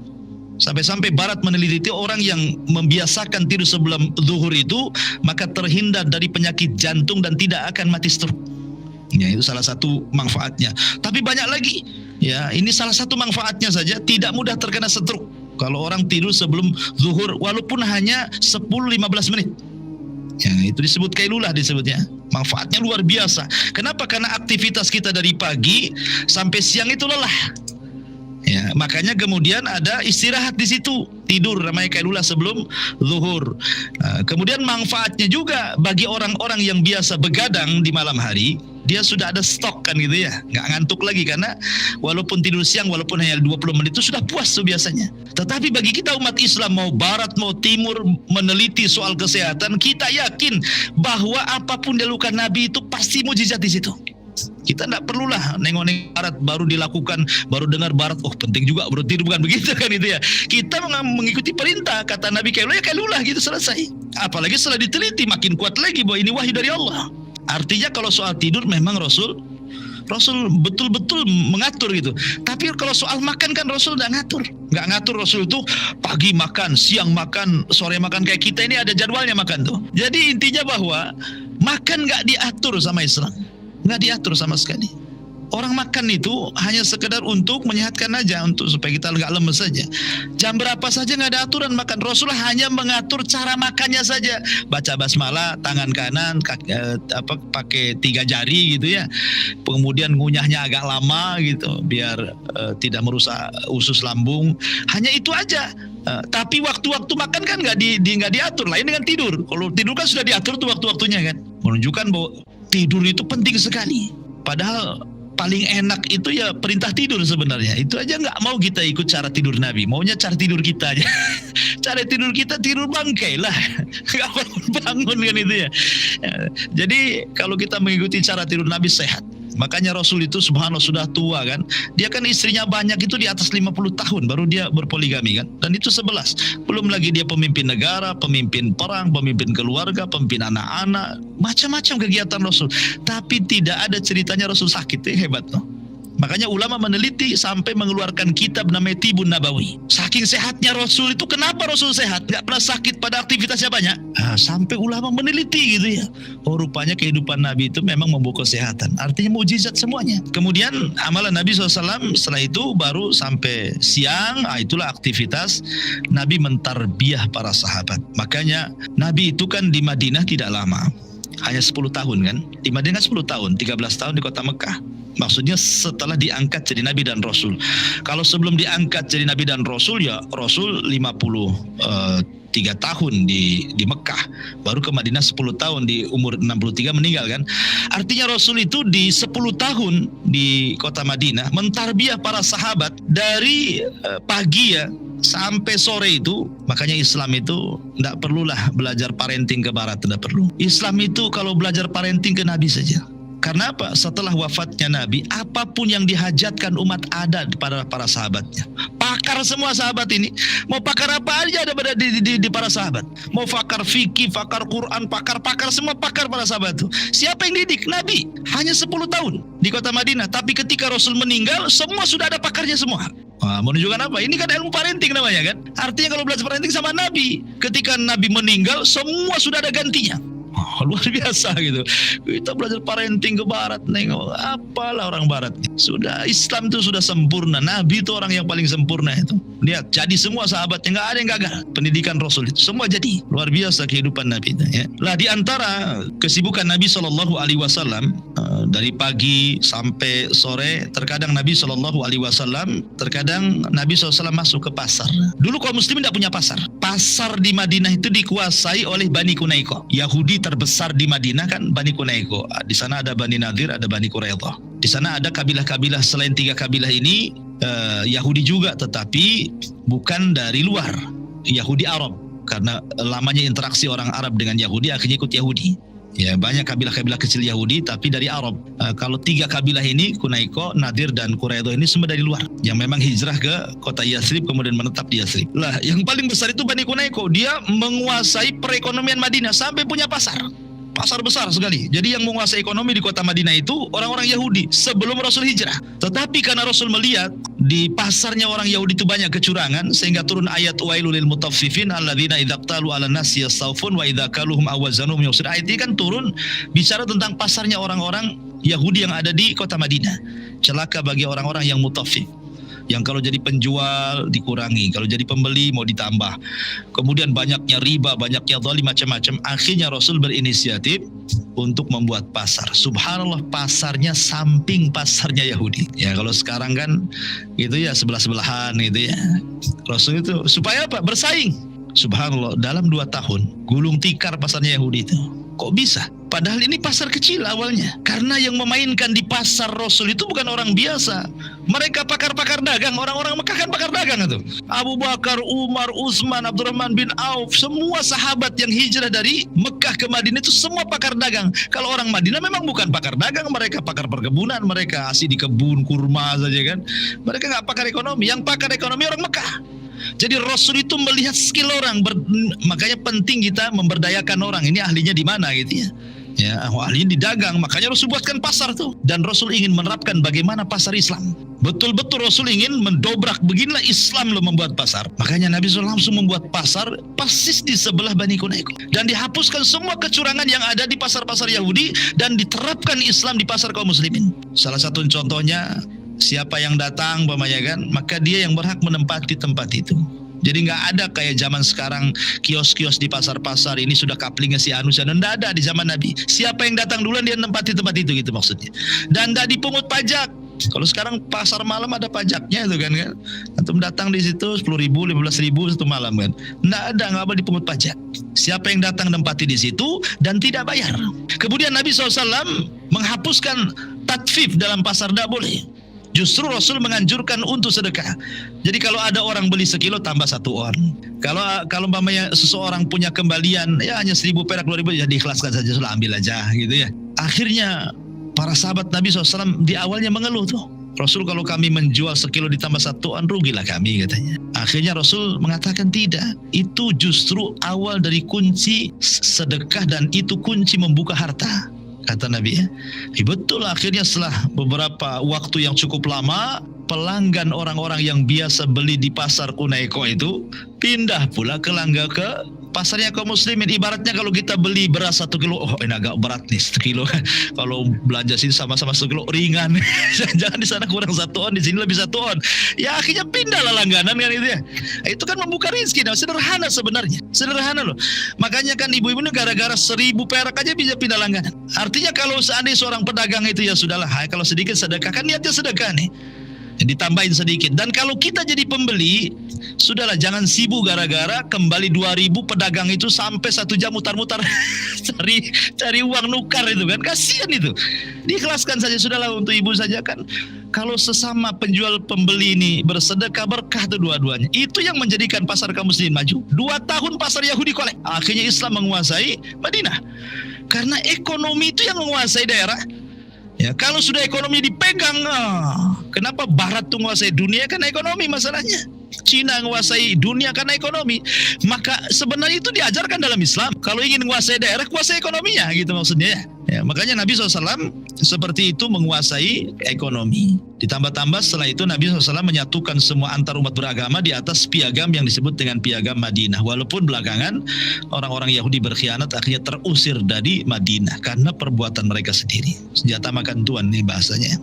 Sampai-sampai barat meneliti orang yang membiasakan tidur sebelum zuhur itu maka terhindar dari penyakit jantung dan tidak akan mati stroke. Ya, itu salah satu manfaatnya. Tapi banyak lagi. Ya, ini salah satu manfaatnya saja, tidak mudah terkena stroke kalau orang tidur sebelum zuhur walaupun hanya 10-15 menit. Ya, itu disebut kailulah disebutnya. Manfaatnya luar biasa. Kenapa? Karena aktivitas kita dari pagi sampai siang itu lelah. Ya, makanya kemudian ada istirahat di situ, tidur namanya kailulah sebelum zuhur. Kemudian manfaatnya juga bagi orang-orang yang biasa begadang di malam hari, dia sudah ada stok kan gitu ya, nggak ngantuk lagi karena walaupun tidur siang walaupun hanya 20 menit itu sudah puas tuh biasanya. Tetapi bagi kita umat Islam mau barat mau timur meneliti soal kesehatan, kita yakin bahwa apapun dilakukan Nabi itu pasti mujizat di situ. Kita tidak perlulah nengok-nengok barat baru dilakukan, baru dengar barat, oh penting juga bro tidur, bukan begitu kan itu ya. Kita mengikuti perintah, kata Nabi kailulah ya kailulah gitu, selesai. Apalagi setelah diteliti makin kuat lagi bahwa ini wahyu dari Allah. Artinya kalau soal tidur memang Rasul betul-betul mengatur gitu. Tapi kalau soal makan kan Rasul nggak ngatur Rasul itu pagi makan, siang makan, sore makan. Kayak kita ini ada jadwalnya makan tuh. Jadi intinya bahwa makan nggak diatur sama Islam. Nggak diatur sama sekali. Orang makan itu hanya sekedar untuk menyehatkan aja, untuk supaya kita nggak lemes saja. Jam berapa saja nggak ada aturan makan. Rasulullah hanya mengatur cara makannya saja. Baca basmalah, tangan kanan, pakai 3 jari gitu ya. Kemudian ngunyahnya agak lama gitu, biar tidak merusak usus lambung. Hanya itu aja. Tapi waktu-waktu makan kan nggak diatur. Lain dengan tidur. Kalau tidur kan sudah diatur tuh waktu-waktunya kan. Menunjukkan bahwa tidur itu penting sekali. Padahal paling enak itu ya perintah tidur sebenarnya. Itu aja nggak mau kita ikut cara tidur Nabi. Maunya cara tidur kita aja. Cara tidur kita tidur bangkai lah. Nggak bangun kan itu ya. Jadi kalau kita mengikuti cara tidur Nabi sehat. Makanya Rasul itu subhanallah sudah tua kan. Dia kan istrinya banyak itu di atas 50 tahun baru dia berpoligami kan. Dan itu 11. Belum lagi dia pemimpin negara, pemimpin perang, pemimpin keluarga, pemimpin anak-anak. Macam-macam kegiatan Rasul. Tapi tidak ada ceritanya Rasul sakit. Hebat loh. Makanya ulama meneliti sampai mengeluarkan kitab namanya Tibun Nabawi. Saking sehatnya Rasul itu, kenapa Rasul sehat? Gak pernah sakit pada aktivitasnya banyak. Sampai ulama meneliti gitu ya. Oh rupanya kehidupan Nabi itu memang membawa kesehatan. Artinya mukjizat semuanya. Kemudian amalan Nabi SAW setelah itu baru sampai siang. Itulah aktivitas Nabi mentarbiyah para sahabat. Makanya Nabi itu kan di Madinah tidak lama. Hanya 10 tahun kan. Di Madinah 10 tahun, 13 tahun di kota Mekah. Maksudnya setelah diangkat jadi Nabi dan Rasul. Kalau sebelum diangkat jadi Nabi dan Rasul ya Rasul 53 tahun di Mekah. Baru ke Madinah 10 tahun, di umur 63 meninggal kan. Artinya Rasul itu di 10 tahun di kota Madinah mentarbiyah para sahabat dari pagi ya sampai sore itu. Makanya Islam itu tidak perlulah belajar parenting ke barat, tidak perlu. Islam itu kalau belajar parenting ke Nabi saja. Karena apa? Setelah wafatnya Nabi, apapun yang dihajatkan umat ada pada para sahabatnya. Pakar semua sahabat ini. Mau pakar apa aja ada pada di para sahabat. Mau pakar fikih, pakar Quran, pakar semua pakar para sahabat itu. Siapa yang didik? Nabi. Hanya 10 tahun di kota Madinah. Tapi ketika Rasul meninggal, semua sudah ada pakarnya semua. Menunjukkan apa? Ini kan ilmu parenting namanya kan. Artinya kalau belajar parenting sama Nabi, ketika Nabi meninggal, semua sudah ada gantinya. Luar biasa gitu. Kita belajar parenting ke barat, nengok apalah orang barat. Sudah Islam itu sudah sempurna. Nabi itu orang yang paling sempurna itu. Lihat, jadi semua sahabatnya nggak ada yang gagal. Pendidikan Rasul itu semua jadi. Luar biasa kehidupan Nabi itu ya. Lah di antara kesibukan Nabi SAW dari pagi sampai sore, terkadang Nabi SAW terkadang Nabi SAW masuk ke pasar. Dulu kaum muslimin tidak punya pasar. Pasar di Madinah itu dikuasai oleh Bani Qunaiqah. Yahudi terbesar di Madinah kan Bani Qunaiqah. Di sana ada Bani Nadir, ada Bani Quraidah. Di sana ada kabilah-kabilah selain 3 kabilah ini Yahudi juga, tetapi bukan dari luar. Yahudi Arab. Karena lamanya interaksi orang Arab dengan Yahudi, akhirnya ikut Yahudi. Ya, banyak kabilah-kabilah kecil Yahudi tapi dari Arab. Kalau 3 kabilah ini, Qunaiqah, Nadir dan Quraidah ini semua dari luar. Yang memang hijrah ke kota Yathrib kemudian menetap di Yathrib. Lah, yang paling besar itu Bani Qunaiqah. Dia menguasai perekonomian Madinah sampai punya pasar. Pasar besar sekali. Jadi yang menguasai ekonomi di kota Madinah itu orang-orang Yahudi sebelum Rasul hijrah. Tetapi karena Rasul melihat di pasarnya orang Yahudi itu banyak kecurangan, sehingga turun ayat wailul lil mutaffifin alladzina idza qtalu 'alan nasi yastawfun wa idza kaluhum awazanum yukhsir. Ayat ini kan turun bicara tentang pasarnya orang-orang Yahudi yang ada di kota Madinah. Celaka bagi orang-orang yang mutaffif. Yang kalau jadi penjual dikurangi, kalau jadi pembeli mau ditambah. Kemudian banyaknya riba, banyaknya zalim, macam-macam. Akhirnya Rasul berinisiatif untuk membuat pasar. Subhanallah, pasarnya samping pasarnya Yahudi. Ya kalau sekarang kan gitu ya sebelah-sebelahan gitu ya. Rasul itu supaya apa? Bersaing. Subhanallah, dalam 2 tahun gulung tikar pasarnya Yahudi itu. Kok bisa? Padahal ini pasar kecil awalnya. Karena yang memainkan di pasar Rasul itu bukan orang biasa. Mereka pakar-pakar dagang. Orang-orang Mekah kan pakar dagang itu. Abu Bakar, Umar, Utsman, Abdurrahman bin Auf. Semua sahabat yang hijrah dari Mekah ke Madinah itu semua pakar dagang. Kalau orang Madinah memang bukan pakar dagang. Mereka pakar perkebunan. Mereka asli di kebun kurma saja kan. Mereka nggak pakar ekonomi. Yang pakar ekonomi orang Mekah. Jadi Rasul itu melihat skill orang, makanya penting kita memberdayakan orang. Ini ahlinya di mana gitu ya. Ya, ahlinya di dagang, makanya Rasul buatkan pasar tuh. Dan Rasul ingin menerapkan bagaimana pasar Islam. Betul-betul Rasul ingin mendobrak, beginilah Islam lo membuat pasar. Makanya Nabi SAW langsung membuat pasar persis di sebelah Bani Qunaiqah. Dan dihapuskan semua kecurangan yang ada di pasar-pasar Yahudi dan diterapkan Islam di pasar kaum muslimin. Salah satu contohnya, siapa yang datang kan, maka dia yang berhak menempati tempat itu. Jadi nggak ada kayak zaman sekarang kios-kios di pasar-pasar ini sudah kaplingnya si anu, nggak ada di zaman Nabi. Siapa yang datang duluan dia nempati tempat itu gitu maksudnya. Dan nggak dipungut pajak. Kalau sekarang pasar malam ada pajaknya itu kan. Antum datang di situ 10.000, 15.000 satu malam kan. Nggak boleh dipungut pajak. Siapa yang datang nempati di situ dan tidak bayar. Kemudian Nabi SAW menghapuskan tatfif dalam pasar, tidak boleh. Justru Rasul menganjurkan untuk sedekah. Jadi kalau ada orang beli sekilo tambah 1 on. Kalau umpamanya seseorang punya kembalian ya hanya 1.000 perak, 2.000 ya diikhlaskan saja, sudah ambil aja gitu ya. Akhirnya para sahabat Nabi SAW di awalnya mengeluh tuh. Rasul, kalau kami menjual sekilo ditambah 1 on rugilah kami katanya. Akhirnya Rasul mengatakan tidak. Itu justru awal dari kunci sedekah dan itu kunci membuka harta. Kata Nabi ya. Betul, akhirnya setelah beberapa waktu yang cukup lama, pelanggan orang-orang yang biasa beli di pasar Qunaiqah itu pindah pula ke pasarnya kaum muslimin. Ibaratnya kalau kita beli beras 1 kilo, oh ini agak berat nih 1 kilo. Kalau belanja sini sama-sama 1 kilo ringan. Jangan di sana kurang 1 on, di sini lebih 1 on. Ya akhirnya pindahlah langganan kan itu ya. Itu kan membuka rezeki. Nah, sederhana sebenarnya. Sederhana loh. Makanya kan ibu-ibu ini gara-gara 1.000 perak aja bisa pindah langganan. Artinya kalau seandainya seorang pedagang itu ya sudahlah, kalau sedikit sedekah, kan niatnya sedekah nih. Ditambahin sedikit. Dan kalau kita jadi pembeli, sudahlah jangan sibuk gara-gara kembali 2.000 pedagang itu sampai 1 jam mutar-mutar cari uang nukar itu kan, kasihan itu. Diikhlaskan saja, sudahlah untuk ibu saja kan. Kalau sesama penjual pembeli ini bersedekah, berkah tuh dua-duanya. Itu yang menjadikan pasar kaum muslimin maju. 2 tahun pasar Yahudi kolek. Akhirnya Islam menguasai Madinah. Karena ekonomi itu yang menguasai daerah. Ya, kalau sudah ekonomi dipegang, kenapa Barat tuh menguasai dunia? Karena ekonomi masalahnya. Cina menguasai dunia karena ekonomi. Maka sebenarnya itu diajarkan dalam Islam. Kalau ingin menguasai daerah, kuasai ekonominya, gitu maksudnya. Ya, makanya Nabi SAW seperti itu menguasai ekonomi. Ditambah-tambah setelah itu Nabi SAW menyatukan semua antar umat beragama di atas piagam yang disebut dengan piagam Madinah. Walaupun belakangan orang-orang Yahudi berkhianat akhirnya terusir dari Madinah karena perbuatan mereka sendiri. Senjata makan tuan nih bahasanya.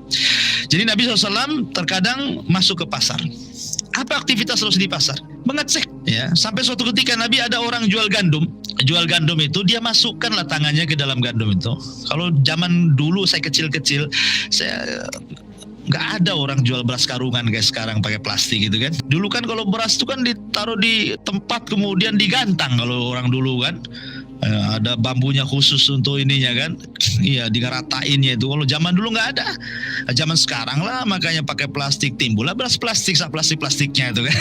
Jadi Nabi SAW terkadang masuk ke pasar. Apa aktivitas Rasul di pasar? Mengecek ya. Sampai suatu ketika Nabi ada orang jual gandum. Jual gandum itu dia masukkanlah tangannya ke dalam gandum itu. Kalau zaman dulu saya kecil-kecil, saya nggak ada orang jual beras karungan kayak sekarang pakai plastik gitu kan. Dulu kan kalau beras itu kan ditaruh di tempat kemudian digantang kalau orang dulu kan. Ada bambunya khusus untuk ininya kan. Iya, digeratainnya itu. Kalau zaman dulu nggak ada. Zaman sekarang lah makanya pakai plastik, timbullah beras plastik, plastiknya itu kan.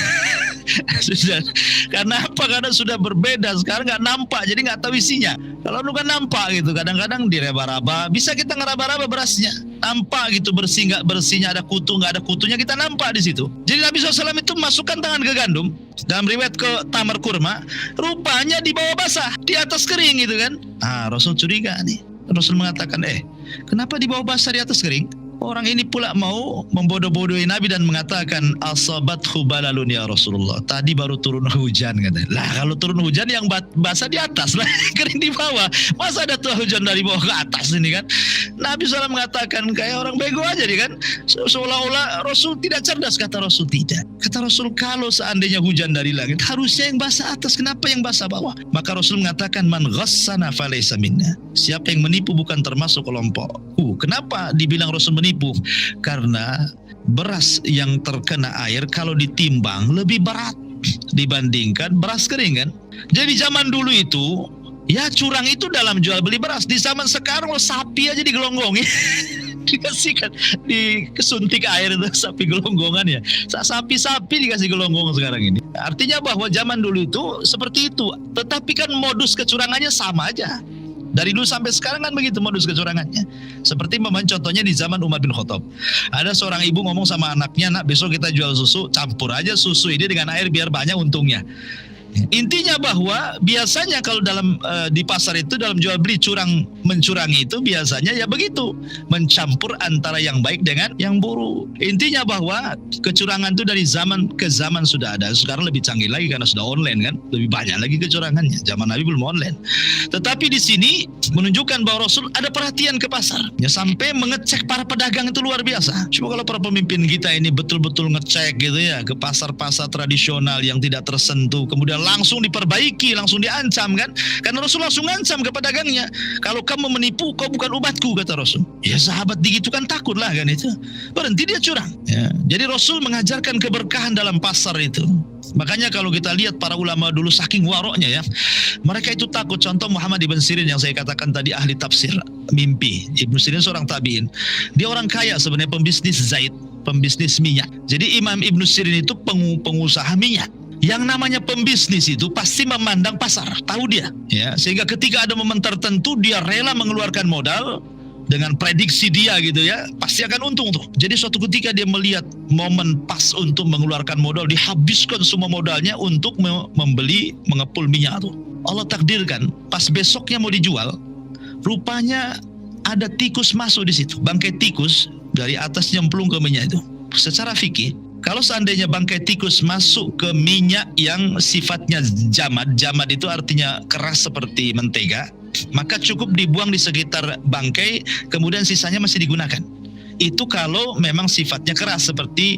Sudah. Karena apa? Karena sudah berbeda. Sekarang nggak nampak, jadi nggak tahu isinya. Kalau dulu kan nampak gitu. Kadang-kadang diraba-raba. Bisa kita ngeraba-raba berasnya. Nampak gitu, bersih nggak bersihnya, ada kutu nggak ada kutunya, kita nampak di situ. Jadi Nabi SAW itu masukkan tangan ke gandum. Dalam riwayat ke tamar kurma, rupanya di bawah basah, di atas kering gitu kan. Rasul curiga nih. Rasul mengatakan, kenapa di bawah basah di atas kering? Orang ini pula mau membodoh-bodohi Nabi dan mengatakan, asabathu balalun ya Rasulullah. Tadi baru turun hujan katanya. Lah kalau turun hujan yang basah di atas lah, kering di bawah. Masa ada tuh hujan dari bawah ke atas ini kan? Nabi SAW mengatakan kayak orang bego aja nih kan. Seolah-olah Rasul tidak cerdas. Kata Rasul tidak. Kata Rasul, kalau seandainya hujan dari langit, harusnya yang basah atas. Kenapa yang basah bawah? Maka Rasul mengatakan, man ghassana falaysa minna. Siapa yang menipu bukan termasuk kelompok. Kenapa dibilang Rasul menipu? Karena beras yang terkena air kalau ditimbang lebih berat dibandingkan beras kering kan. Jadi zaman dulu itu ya curang itu dalam jual beli beras. Di zaman sekarang sapi aja digelonggongin. Dikasihkan, disuntik air itu sapi gelonggongan ya. Sapi-sapi dikasih gelonggong sekarang ini. Artinya bahwa zaman dulu itu seperti itu. Tetapi kan modus kecurangannya sama aja. Dari dulu sampai sekarang kan begitu modus kecurangannya. Seperti contohnya di zaman Umar bin Khattab. Ada seorang ibu ngomong sama anaknya, nak besok kita jual susu, campur aja susu ini dengan air biar banyak untungnya. Intinya bahwa biasanya kalau dalam di pasar itu dalam jual beli curang mencurangi itu biasanya ya begitu, mencampur antara yang baik dengan yang buruk. Intinya bahwa kecurangan itu dari zaman ke zaman sudah ada. Sekarang lebih canggih lagi karena sudah online kan, lebih banyak lagi kecurangannya. Zaman Nabi belum online. Tetapi di sini menunjukkan bahwa Rasul ada perhatian ke pasar, ya sampai mengecek para pedagang itu luar biasa. Cuma kalau para pemimpin kita ini betul-betul ngecek gitu ya ke pasar-pasar tradisional yang tidak tersentuh, kemudian langsung diperbaiki, langsung diancam kan? Karena Rasul langsung ngancam ke pedagangnya, kalau kamu menipu, kau bukan umatku, kata Rasul. Ya sahabat begitu kan takut lah kan itu. Berhenti dia curang. Ya. Jadi Rasul mengajarkan keberkahan dalam pasar itu. Makanya kalau kita lihat para ulama dulu saking waroknya ya, mereka itu takut. Contoh Muhammad ibn Sirin yang saya katakan tadi ahli tafsir mimpi. Ibnu Sirin seorang tabi'in. Dia orang kaya sebenarnya, pembisnis zait, pembisnis minyak. Jadi Imam Ibnu Sirin itu pengusaha minyak. Yang namanya pembisnis itu pasti memandang pasar, tahu dia, ya. Sehingga ketika ada momen tertentu dia rela mengeluarkan modal dengan prediksi dia gitu ya, pasti akan untung tuh. Jadi suatu ketika dia melihat momen pas untuk mengeluarkan modal, dihabiskan semua modalnya untuk membeli mengepul minyak tuh. Allah takdirkan pas besoknya mau dijual, rupanya ada tikus masuk di situ, bangkai tikus dari atas nyemplung ke minyak itu. Secara fikih, kalau seandainya bangkai tikus masuk ke minyak yang sifatnya jamad itu artinya keras seperti mentega, maka cukup dibuang di sekitar bangkai, kemudian sisanya masih digunakan. Itu kalau memang sifatnya keras seperti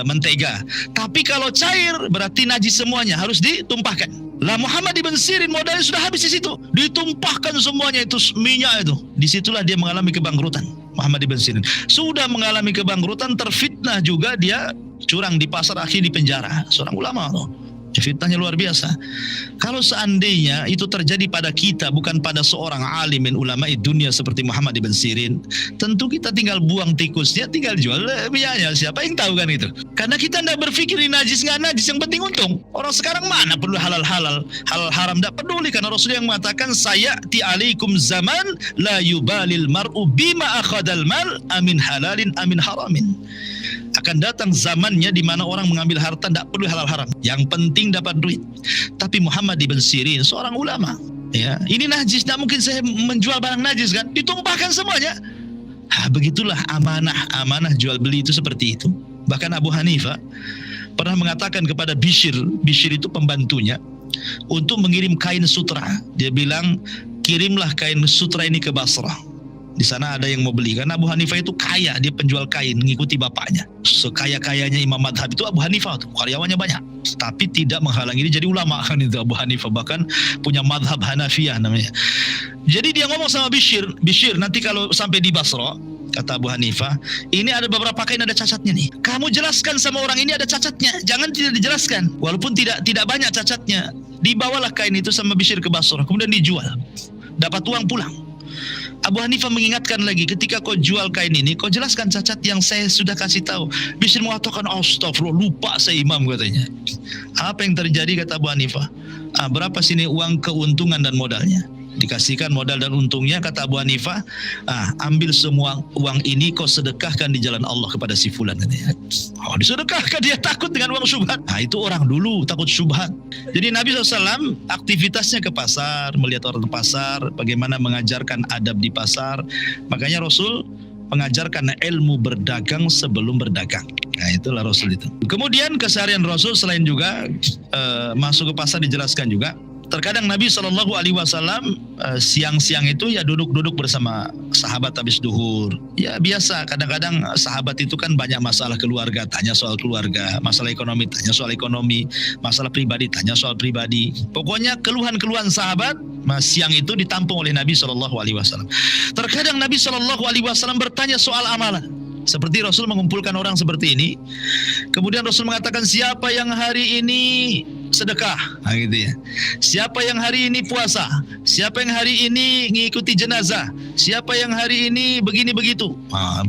mentega. Tapi kalau cair berarti najis semuanya, harus ditumpahkan. Lah Muhammad ibn Sirin modalnya sudah habis di situ, ditumpahkan semuanya itu minyak itu. Disitulah dia mengalami kebangkrutan. Muhammad ibn Sirin sudah mengalami kebangkrutan, terfitnah juga, dia curang di pasar, akhirnya di penjara. Seorang ulama tuh, fitnahnya luar biasa. Kalau seandainya itu terjadi pada kita, bukan pada seorang alimin ulama dunia seperti Muhammad ibn Sirin, tentu kita tinggal buang tikusnya, tinggal jual minyaknya. Siapa yang tahu kan itu? Karena kita tidak berpikir ini najis nggak najis, yang penting untung. Orang sekarang mana perlu halal haram tidak peduli, karena Rasul yang mengatakan, sayati alaikum zaman la yubalil mar'u bima akhadal mal amin halalin amin haramin. Akan datang zamannya di mana orang mengambil harta tidak perlu halal haram, yang penting dapat duit. Tapi Muhammad ibn Sirin seorang ulama, ya, ini najis, tidak mungkin saya menjual barang najis kan, ditumpahkan semuanya. Begitulah amanah jual beli itu seperti itu. Bahkan Abu Hanifah pernah mengatakan kepada Bishr itu pembantunya, untuk mengirim kain sutra. Dia bilang, kirimlah kain sutra ini ke Basrah. Di sana ada yang mau beli. Karena Abu Hanifah itu kaya, dia penjual kain, mengikuti bapaknya. Sekaya-kayanya imam madhab itu Abu Hanifah tuh, karyawannya banyak. Tapi tidak menghalangi dia jadi ulama kan itu Abu Hanifah, bahkan punya madhab Hanafiyah namanya. Jadi dia ngomong sama Bishr, nanti kalau sampai di Basra, kata Abu Hanifah, ini ada beberapa kain ada cacatnya nih. Kamu jelaskan sama orang ini ada cacatnya, jangan tidak dijelaskan. Walaupun tidak banyak cacatnya. Dibawalah kain itu sama Bishr ke Basra, kemudian dijual. Dapat uang pulang. Abu Hanifah mengingatkan lagi, ketika kau jual kain ini, kau jelaskan cacat yang saya sudah kasih tahu. Bishr mengatakan, astagfirullah, lupa saya imam, katanya. Apa yang terjadi, kata Abu Hanifah? Berapa sini uang keuntungan dan modalnya? Dikasihkan modal dan untungnya, kata Abu Hanifah, ambil semua uang ini kau sedekahkan di jalan Allah kepada si fulan, katanya. Disedekahkan, dia takut dengan uang syubhat. Itu orang dulu takut syubhat. Jadi Nabi SAW aktivitasnya ke pasar, melihat orang di pasar, bagaimana mengajarkan adab di pasar. Makanya Rasul mengajarkan ilmu berdagang sebelum berdagang. Itulah Rasul itu. Kemudian keseharian Rasul selain juga masuk ke pasar, dijelaskan juga. Terkadang Nabi SAW siang-siang itu ya duduk-duduk bersama sahabat habis duhur. Ya biasa, kadang-kadang sahabat itu kan banyak masalah keluarga, tanya soal keluarga, masalah ekonomi, tanya soal ekonomi, masalah pribadi, tanya soal pribadi. Pokoknya keluhan-keluhan sahabat siang itu ditampung oleh Nabi SAW. Terkadang Nabi SAW bertanya soal amalan. Seperti Rasul mengumpulkan orang seperti ini. Kemudian Rasul mengatakan, siapa yang hari ini sedekah, gitu ya. Siapa yang hari ini puasa, siapa yang hari ini mengikuti jenazah, siapa yang hari ini begini begitu.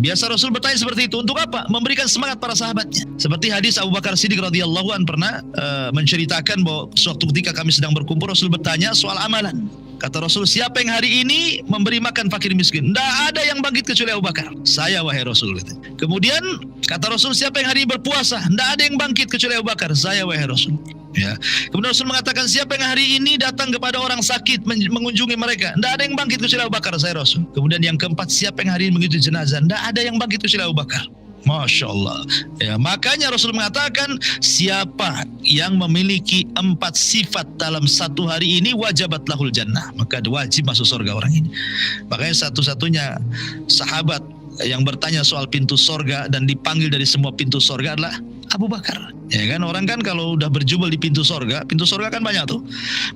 Biasa Rasul bertanya seperti itu. Untuk apa? Memberikan semangat para sahabatnya. Seperti hadis Abu Bakar Siddiq radhiyallahu anhu pernah menceritakan bahwa suatu ketika kami sedang berkumpul, Rasul bertanya soal amalan. Kata Rasul, siapa yang hari ini memberi makan fakir miskin? Tidak ada yang bangkit kecuali Abu Bakar. Saya, wahai Rasul. Kemudian kata Rasul, siapa yang hari ini berpuasa? Tidak ada yang bangkit kecuali Abu Bakar. Saya, wahai Rasul. Ya. Kemudian Rasul mengatakan, siapa yang hari ini datang kepada orang sakit mengunjungi mereka, tidak ada yang bangkit kecuali Abu Bakar, saya Rasul. Kemudian yang keempat, siapa yang hari ini mengikuti jenazah, tidak ada yang bangkit kecuali Abu Bakar. Masya Allah. Ya, makanya Rasul mengatakan, siapa yang memiliki 4 sifat dalam satu hari ini, wajabat lahul jannah, maka wajib masuk surga orang ini. Makanya satu-satunya sahabat yang bertanya soal pintu surga dan dipanggil dari semua pintu surga adalah Abu Bakar. Ya kan, orang kan kalau udah berjubel di pintu surga kan banyak tuh.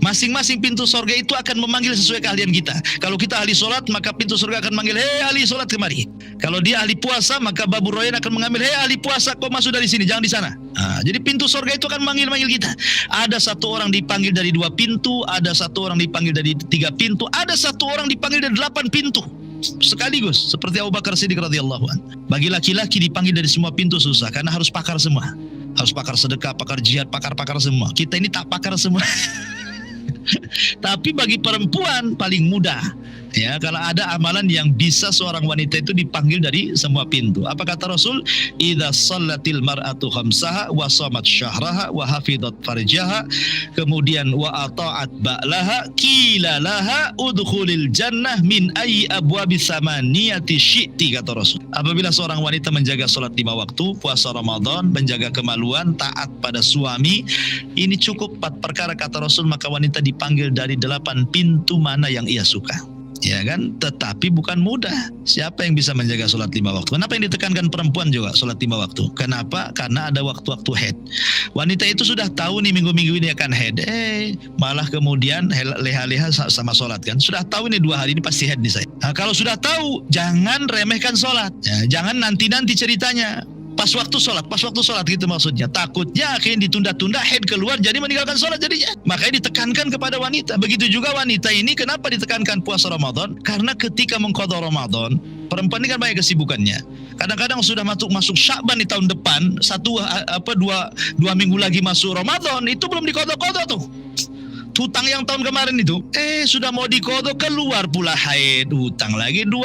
Masing-masing pintu surga itu akan memanggil sesuai keahlian kita. Kalau kita ahli sholat, maka pintu surga akan manggil, hei ahli sholat kemari. Kalau dia ahli puasa, maka Babur Royan akan mengambil, hei ahli puasa kau masuk dari sini, jangan di sana. Nah, jadi pintu surga itu akan manggil kita. Ada satu orang dipanggil dari 2 pintu, ada satu orang dipanggil dari 3 pintu, ada satu orang dipanggil dari 8 pintu sekaligus, seperti Abu Bakar Siddiq radhiyallahu anhu. Bagi laki-laki dipanggil dari semua pintu susah, karena harus pakar semua. Harus pakar sedekah, pakar jihad, pakar-pakar semua. Kita ini tak pakar semua. Tapi bagi perempuan paling mudah. Ya, kalau ada amalan yang bisa seorang wanita itu dipanggil dari semua pintu. Apa kata Rasul? Idza shallatil mar'atu khamsaha wa shamat syahraha wa hafizat farjaha, kemudian wa ata'at ba'laha, qila laha udkhulil jannah min ayyi abwabis samaniyati syi'ti, kata Rasul. Apabila seorang wanita menjaga salat 5 waktu, puasa Ramadan, menjaga kemaluan, taat pada suami, ini cukup 4 perkara kata Rasul, maka wanita dipanggil dari 8 pintu mana yang ia suka. Ya kan, tetapi bukan mudah. Siapa yang bisa menjaga sholat 5 waktu? Kenapa yang ditekankan perempuan juga sholat 5 waktu? Kenapa? Karena ada waktu-waktu haid. Wanita itu sudah tahu nih minggu-minggu ini akan haid, malah kemudian leha-leha sama sholat kan. Sudah tahu nih 2 hari ini pasti haid nih saya. Nah, kalau sudah tahu, jangan remehkan sholat. Ya, jangan nanti-nanti ceritanya. Pas waktu sholat gitu maksudnya. Takutnya akhirnya ditunda-tunda, haid keluar, jadi meninggalkan sholat jadinya. Makanya ditekankan kepada wanita. Begitu juga wanita ini, kenapa ditekankan puasa Ramadan? Karena ketika mengqadha Ramadan, perempuan ini kan banyak kesibukannya. Kadang-kadang sudah masuk Sya'ban di tahun depan, 2 minggu lagi masuk Ramadan, itu belum diqadha-qadha tuh. Hutang yang tahun kemarin itu, sudah mau diqadha, keluar pula haid, hutang lagi 2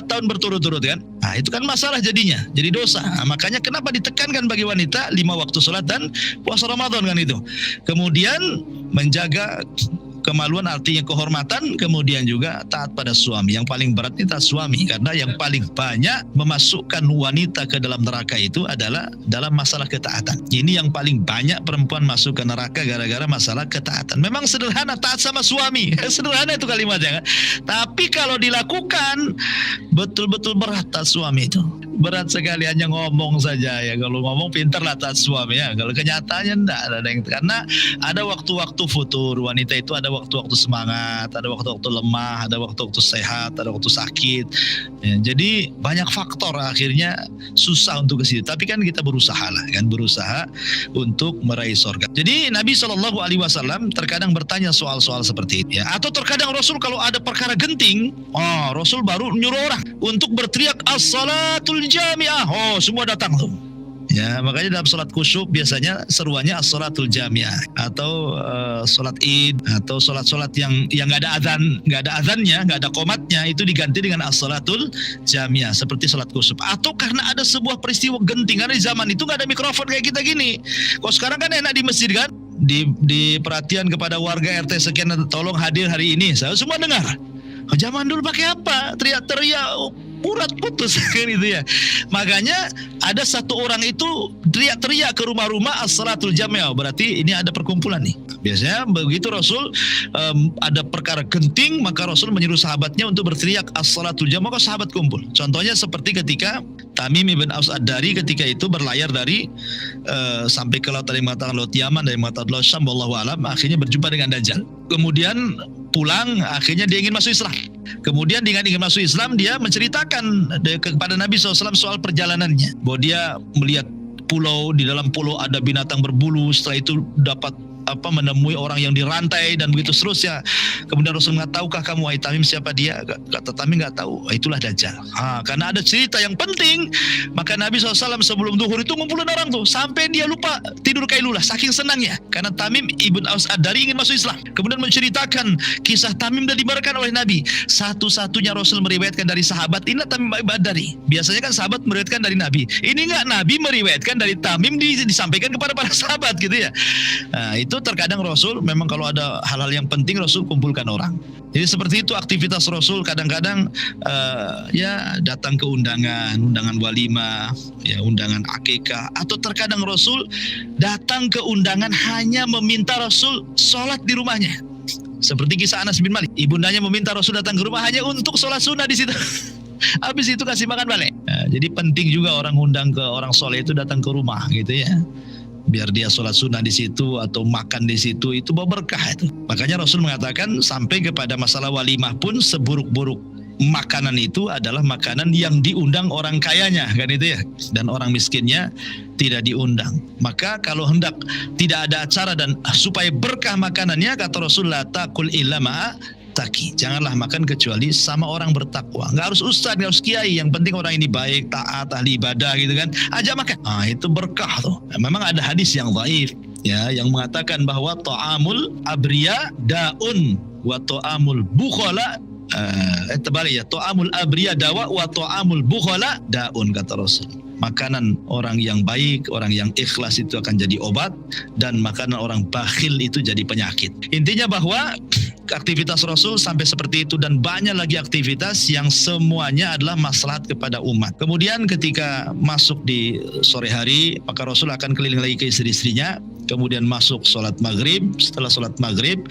tahun berturut-turut kan. Nah, itu kan masalah jadinya, jadi dosa. Nah, makanya kenapa ditekankan bagi wanita 5 waktu sholat dan puasa Ramadan kan itu. Kemudian menjaga kemaluan artinya kehormatan, kemudian juga taat pada suami. Yang paling berat itu taat suami, karena yang paling banyak memasukkan wanita ke dalam neraka itu adalah dalam masalah ketaatan. Ini yang paling banyak perempuan masuk ke neraka gara-gara masalah ketaatan. Memang sederhana taat sama suami, sederhana itu kalimatnya kan? Tapi kalau dilakukan betul-betul berat taat suami itu. Berat sekali, hanya ngomong saja ya. Kalau ngomong pintarlah taat suami ya. Kalau kenyataannya enggak ada yang, karena ada waktu-waktu futur wanita itu, ada waktu-waktu semangat, ada waktu-waktu lemah, ada waktu-waktu sehat, ada waktu sakit. Ya, jadi banyak faktor akhirnya susah untuk ke situ. Tapi kan kita berusaha lah kan, berusaha untuk meraih surga. Jadi Nabi SAW terkadang bertanya soal-soal seperti itu ya. Atau terkadang Rasul kalau ada perkara genting, Rasul baru nyuruh orang untuk berteriak as-salatul jami'ah. Semua datang tuh. Ya, makanya dalam sholat khusyuk biasanya seruannya as-salatul jami'ah, atau sholat id, atau sholat-sholat yang nggak ada azannya, nggak ada qomatnya, itu diganti dengan as-salatul jami'ah seperti sholat khusyuk. Atau karena ada sebuah peristiwa genting, karena di zaman itu nggak ada mikrofon kayak kita gini. Kalau sekarang kan enak di masjid kan, di perhatian kepada warga RT sekian, tolong hadir hari ini, saya semua dengar. Zaman dulu pakai apa? Teriak-teriak, urat putus kan itu ya. Makanya ada satu orang itu teriak-teriak ke rumah-rumah as-salatul jami'ah, berarti ini ada perkumpulan nih. Biasanya begitu Rasul ada perkara genting, maka Rasul menyuruh sahabatnya untuk berteriak as-salatul jami'ah, maka sahabat kumpul. Contohnya seperti ketika Tamim ibn Aus Ad-Dari ketika itu berlayar dari sampai ke laut, dari mengatakan laut Yaman, dari mengatakan laut Syam, wallahu alam, akhirnya berjumpa dengan Dajjal. Kemudian pulang, akhirnya dia ingin masuk Islam. Kemudian dengan ingin masuk Islam, dia menceritakan kepada Nabi SAW soal perjalanannya, bahwa dia melihat pulau, di dalam pulau ada binatang berbulu, setelah itu dapat menemui orang yang dirantai dan begitu seterusnya. Kemudian Rasul mengatakan, tahukah kamu wahai Tamim siapa dia? Kata Tamim nggak tahu. Itulah Dajjal. Karena ada cerita yang penting, maka Nabi SAW sebelum zuhur itu ngumpulin orang tuh sampai dia lupa tidur kailulah saking senangnya, karena Tamim ibn Aus Ad-Dari ingin masuk Islam. Kemudian menceritakan kisah Tamim dan dibenarkan oleh Nabi. Satu-satunya Rasul meriwayatkan dari sahabat, inilah Tamim Ad-Dari. Biasanya kan sahabat meriwayatkan dari Nabi, ini nggak, Nabi meriwayatkan dari Tamim, disampaikan kepada para sahabat gitu ya. Itu itu terkadang Rasul memang kalau ada hal-hal yang penting Rasul kumpulkan orang. Jadi seperti itu aktivitas Rasul. Kadang-kadang ya datang ke undangan walimah, ya undangan akikah, atau terkadang Rasul datang ke undangan hanya meminta Rasul sholat di rumahnya. Seperti kisah Anas bin Malik, ibundanya meminta Rasul datang ke rumah hanya untuk sholat sunnah di situ. Habis itu kasih makan balik. Nah, jadi penting juga orang undang ke orang soleh itu datang ke rumah gitu ya. Biar dia sholat sunnah di situ atau makan di situ, itu bawa berkah itu. Makanya Rasul mengatakan sampai kepada masalah walimah pun seburuk-buruk makanan itu adalah makanan yang diundang orang kayanya, kan itu ya. Dan orang miskinnya tidak diundang. Maka kalau hendak tidak ada acara dan supaya berkah makanannya, kata Rasul, la taqul illa ma'a taqi, janganlah makan kecuali sama orang bertakwa. Nggak harus ustaz, nggak harus kiai, yang penting orang ini baik, taat, ahli ibadah gitu kan, ajak makan. Itu berkah tuh. Memang ada hadis yang dhaif ya, yang mengatakan bahwa ta'amul abriya daun wa ta'amul bukhala terbalik ya, ta'amul abriya dawa wa ta'amul bukhala daun, kata Rasul. Makanan orang yang baik, orang yang ikhlas itu akan jadi obat, dan makanan orang bakhil itu jadi penyakit. Intinya bahwa aktivitas Rasul sampai seperti itu, dan banyak lagi aktivitas yang semuanya adalah maslahat kepada umat. Kemudian ketika masuk di sore hari, maka Rasul akan keliling lagi ke istri-istrinya, kemudian masuk sholat maghrib. Setelah sholat maghrib,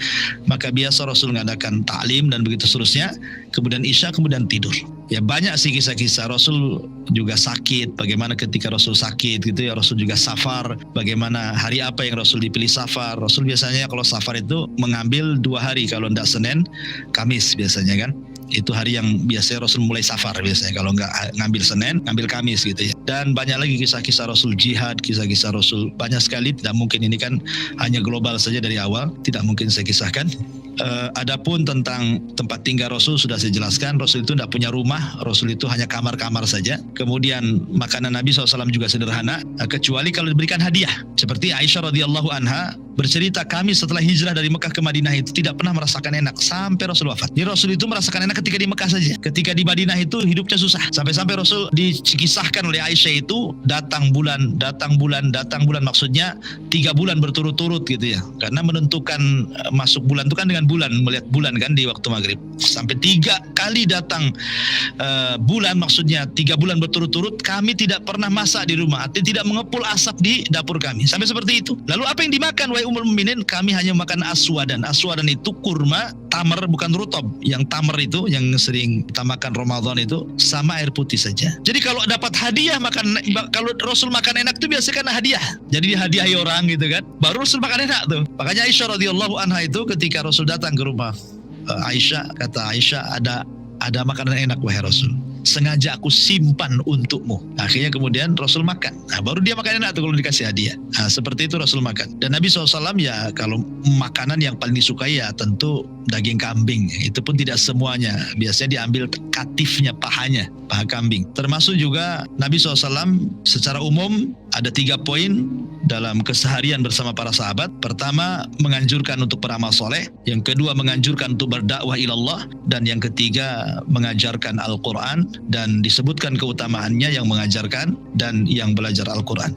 maka biasa Rasul mengadakan ta'lim dan begitu seterusnya. Kemudian isya, kemudian tidur. Ya banyak sih kisah-kisah. Rasul juga sakit, bagaimana ketika Rasul sakit gitu ya. Rasul juga safar, bagaimana hari apa yang Rasul dipilih safar. Rasul biasanya kalau safar itu mengambil 2 hari, kalau tidak Senin, Kamis biasanya kan. Itu hari yang biasanya Rasul mulai safar biasanya. Kalau nggak ngambil Senin, ngambil Kamis gitu ya. Dan banyak lagi kisah-kisah Rasul jihad, kisah-kisah Rasul banyak sekali. Tidak mungkin, ini kan hanya global saja dari awal, tidak mungkin saya kisahkan. Adapun tentang tempat tinggal Rasul sudah saya jelaskan. Rasul itu tidak punya rumah, Rasul itu hanya kamar-kamar saja. Kemudian makanan Nabi SAW juga sederhana, kecuali kalau diberikan hadiah. Seperti Aisyah radhiyallahu anha bercerita, kami setelah hijrah dari Mekah ke Madinah itu tidak pernah merasakan enak sampai Rasul wafat. Jadi Rasul itu merasakan enak ketika di Mekah saja. Ketika di Madinah itu hidupnya susah. Sampai-sampai Rasul dikisahkan oleh Aisyah itu datang bulan, maksudnya 3 bulan berturut-turut gitu ya. Karena menentukan masuk bulan itu kan dengan bulan, melihat bulan kan di waktu maghrib. Sampai 3 kali datang bulan, maksudnya 3 bulan berturut-turut kami tidak pernah masak di rumah, artinya tidak mengepul asap di dapur kami. Sampai seperti itu. Lalu apa yang dimakan wahai ummul mukminin? Kami hanya makan aswadan. Aswadan itu kurma, tamar, bukan rutob. Yang tamar itu yang sering kita makan Ramadan itu, sama air putih saja. Jadi kalau dapat hadiah makan, kalau Rasul makan enak itu biasanya kan hadiah. Jadi dihadiahi orang gitu kan, baru Rasul makan enak tuh. Makanya Aisyah radhiyallahu anha itu ketika Rasul datang ke rumah Aisyah, kata Aisyah, ada makanan enak wahai Rasul, sengaja aku simpan untukmu. Akhirnya kemudian Rasul makan. Baru dia makan enak tuh kalau dikasih hadiah. Seperti itu Rasul makan. Dan Nabi SAW ya kalau makanan yang paling disukai ya tentu daging kambing. Itu pun tidak semuanya. Biasanya diambil katifnya, paha kambing. Termasuk juga Nabi SAW secara umum ada 3 poin dalam keseharian bersama para sahabat. Pertama, menganjurkan untuk beramal soleh. Yang kedua, menganjurkan untuk berdakwah ilallah. Dan yang ketiga, mengajarkan Al-Quran. Dan disebutkan keutamaannya yang mengajarkan dan yang belajar Al-Quran.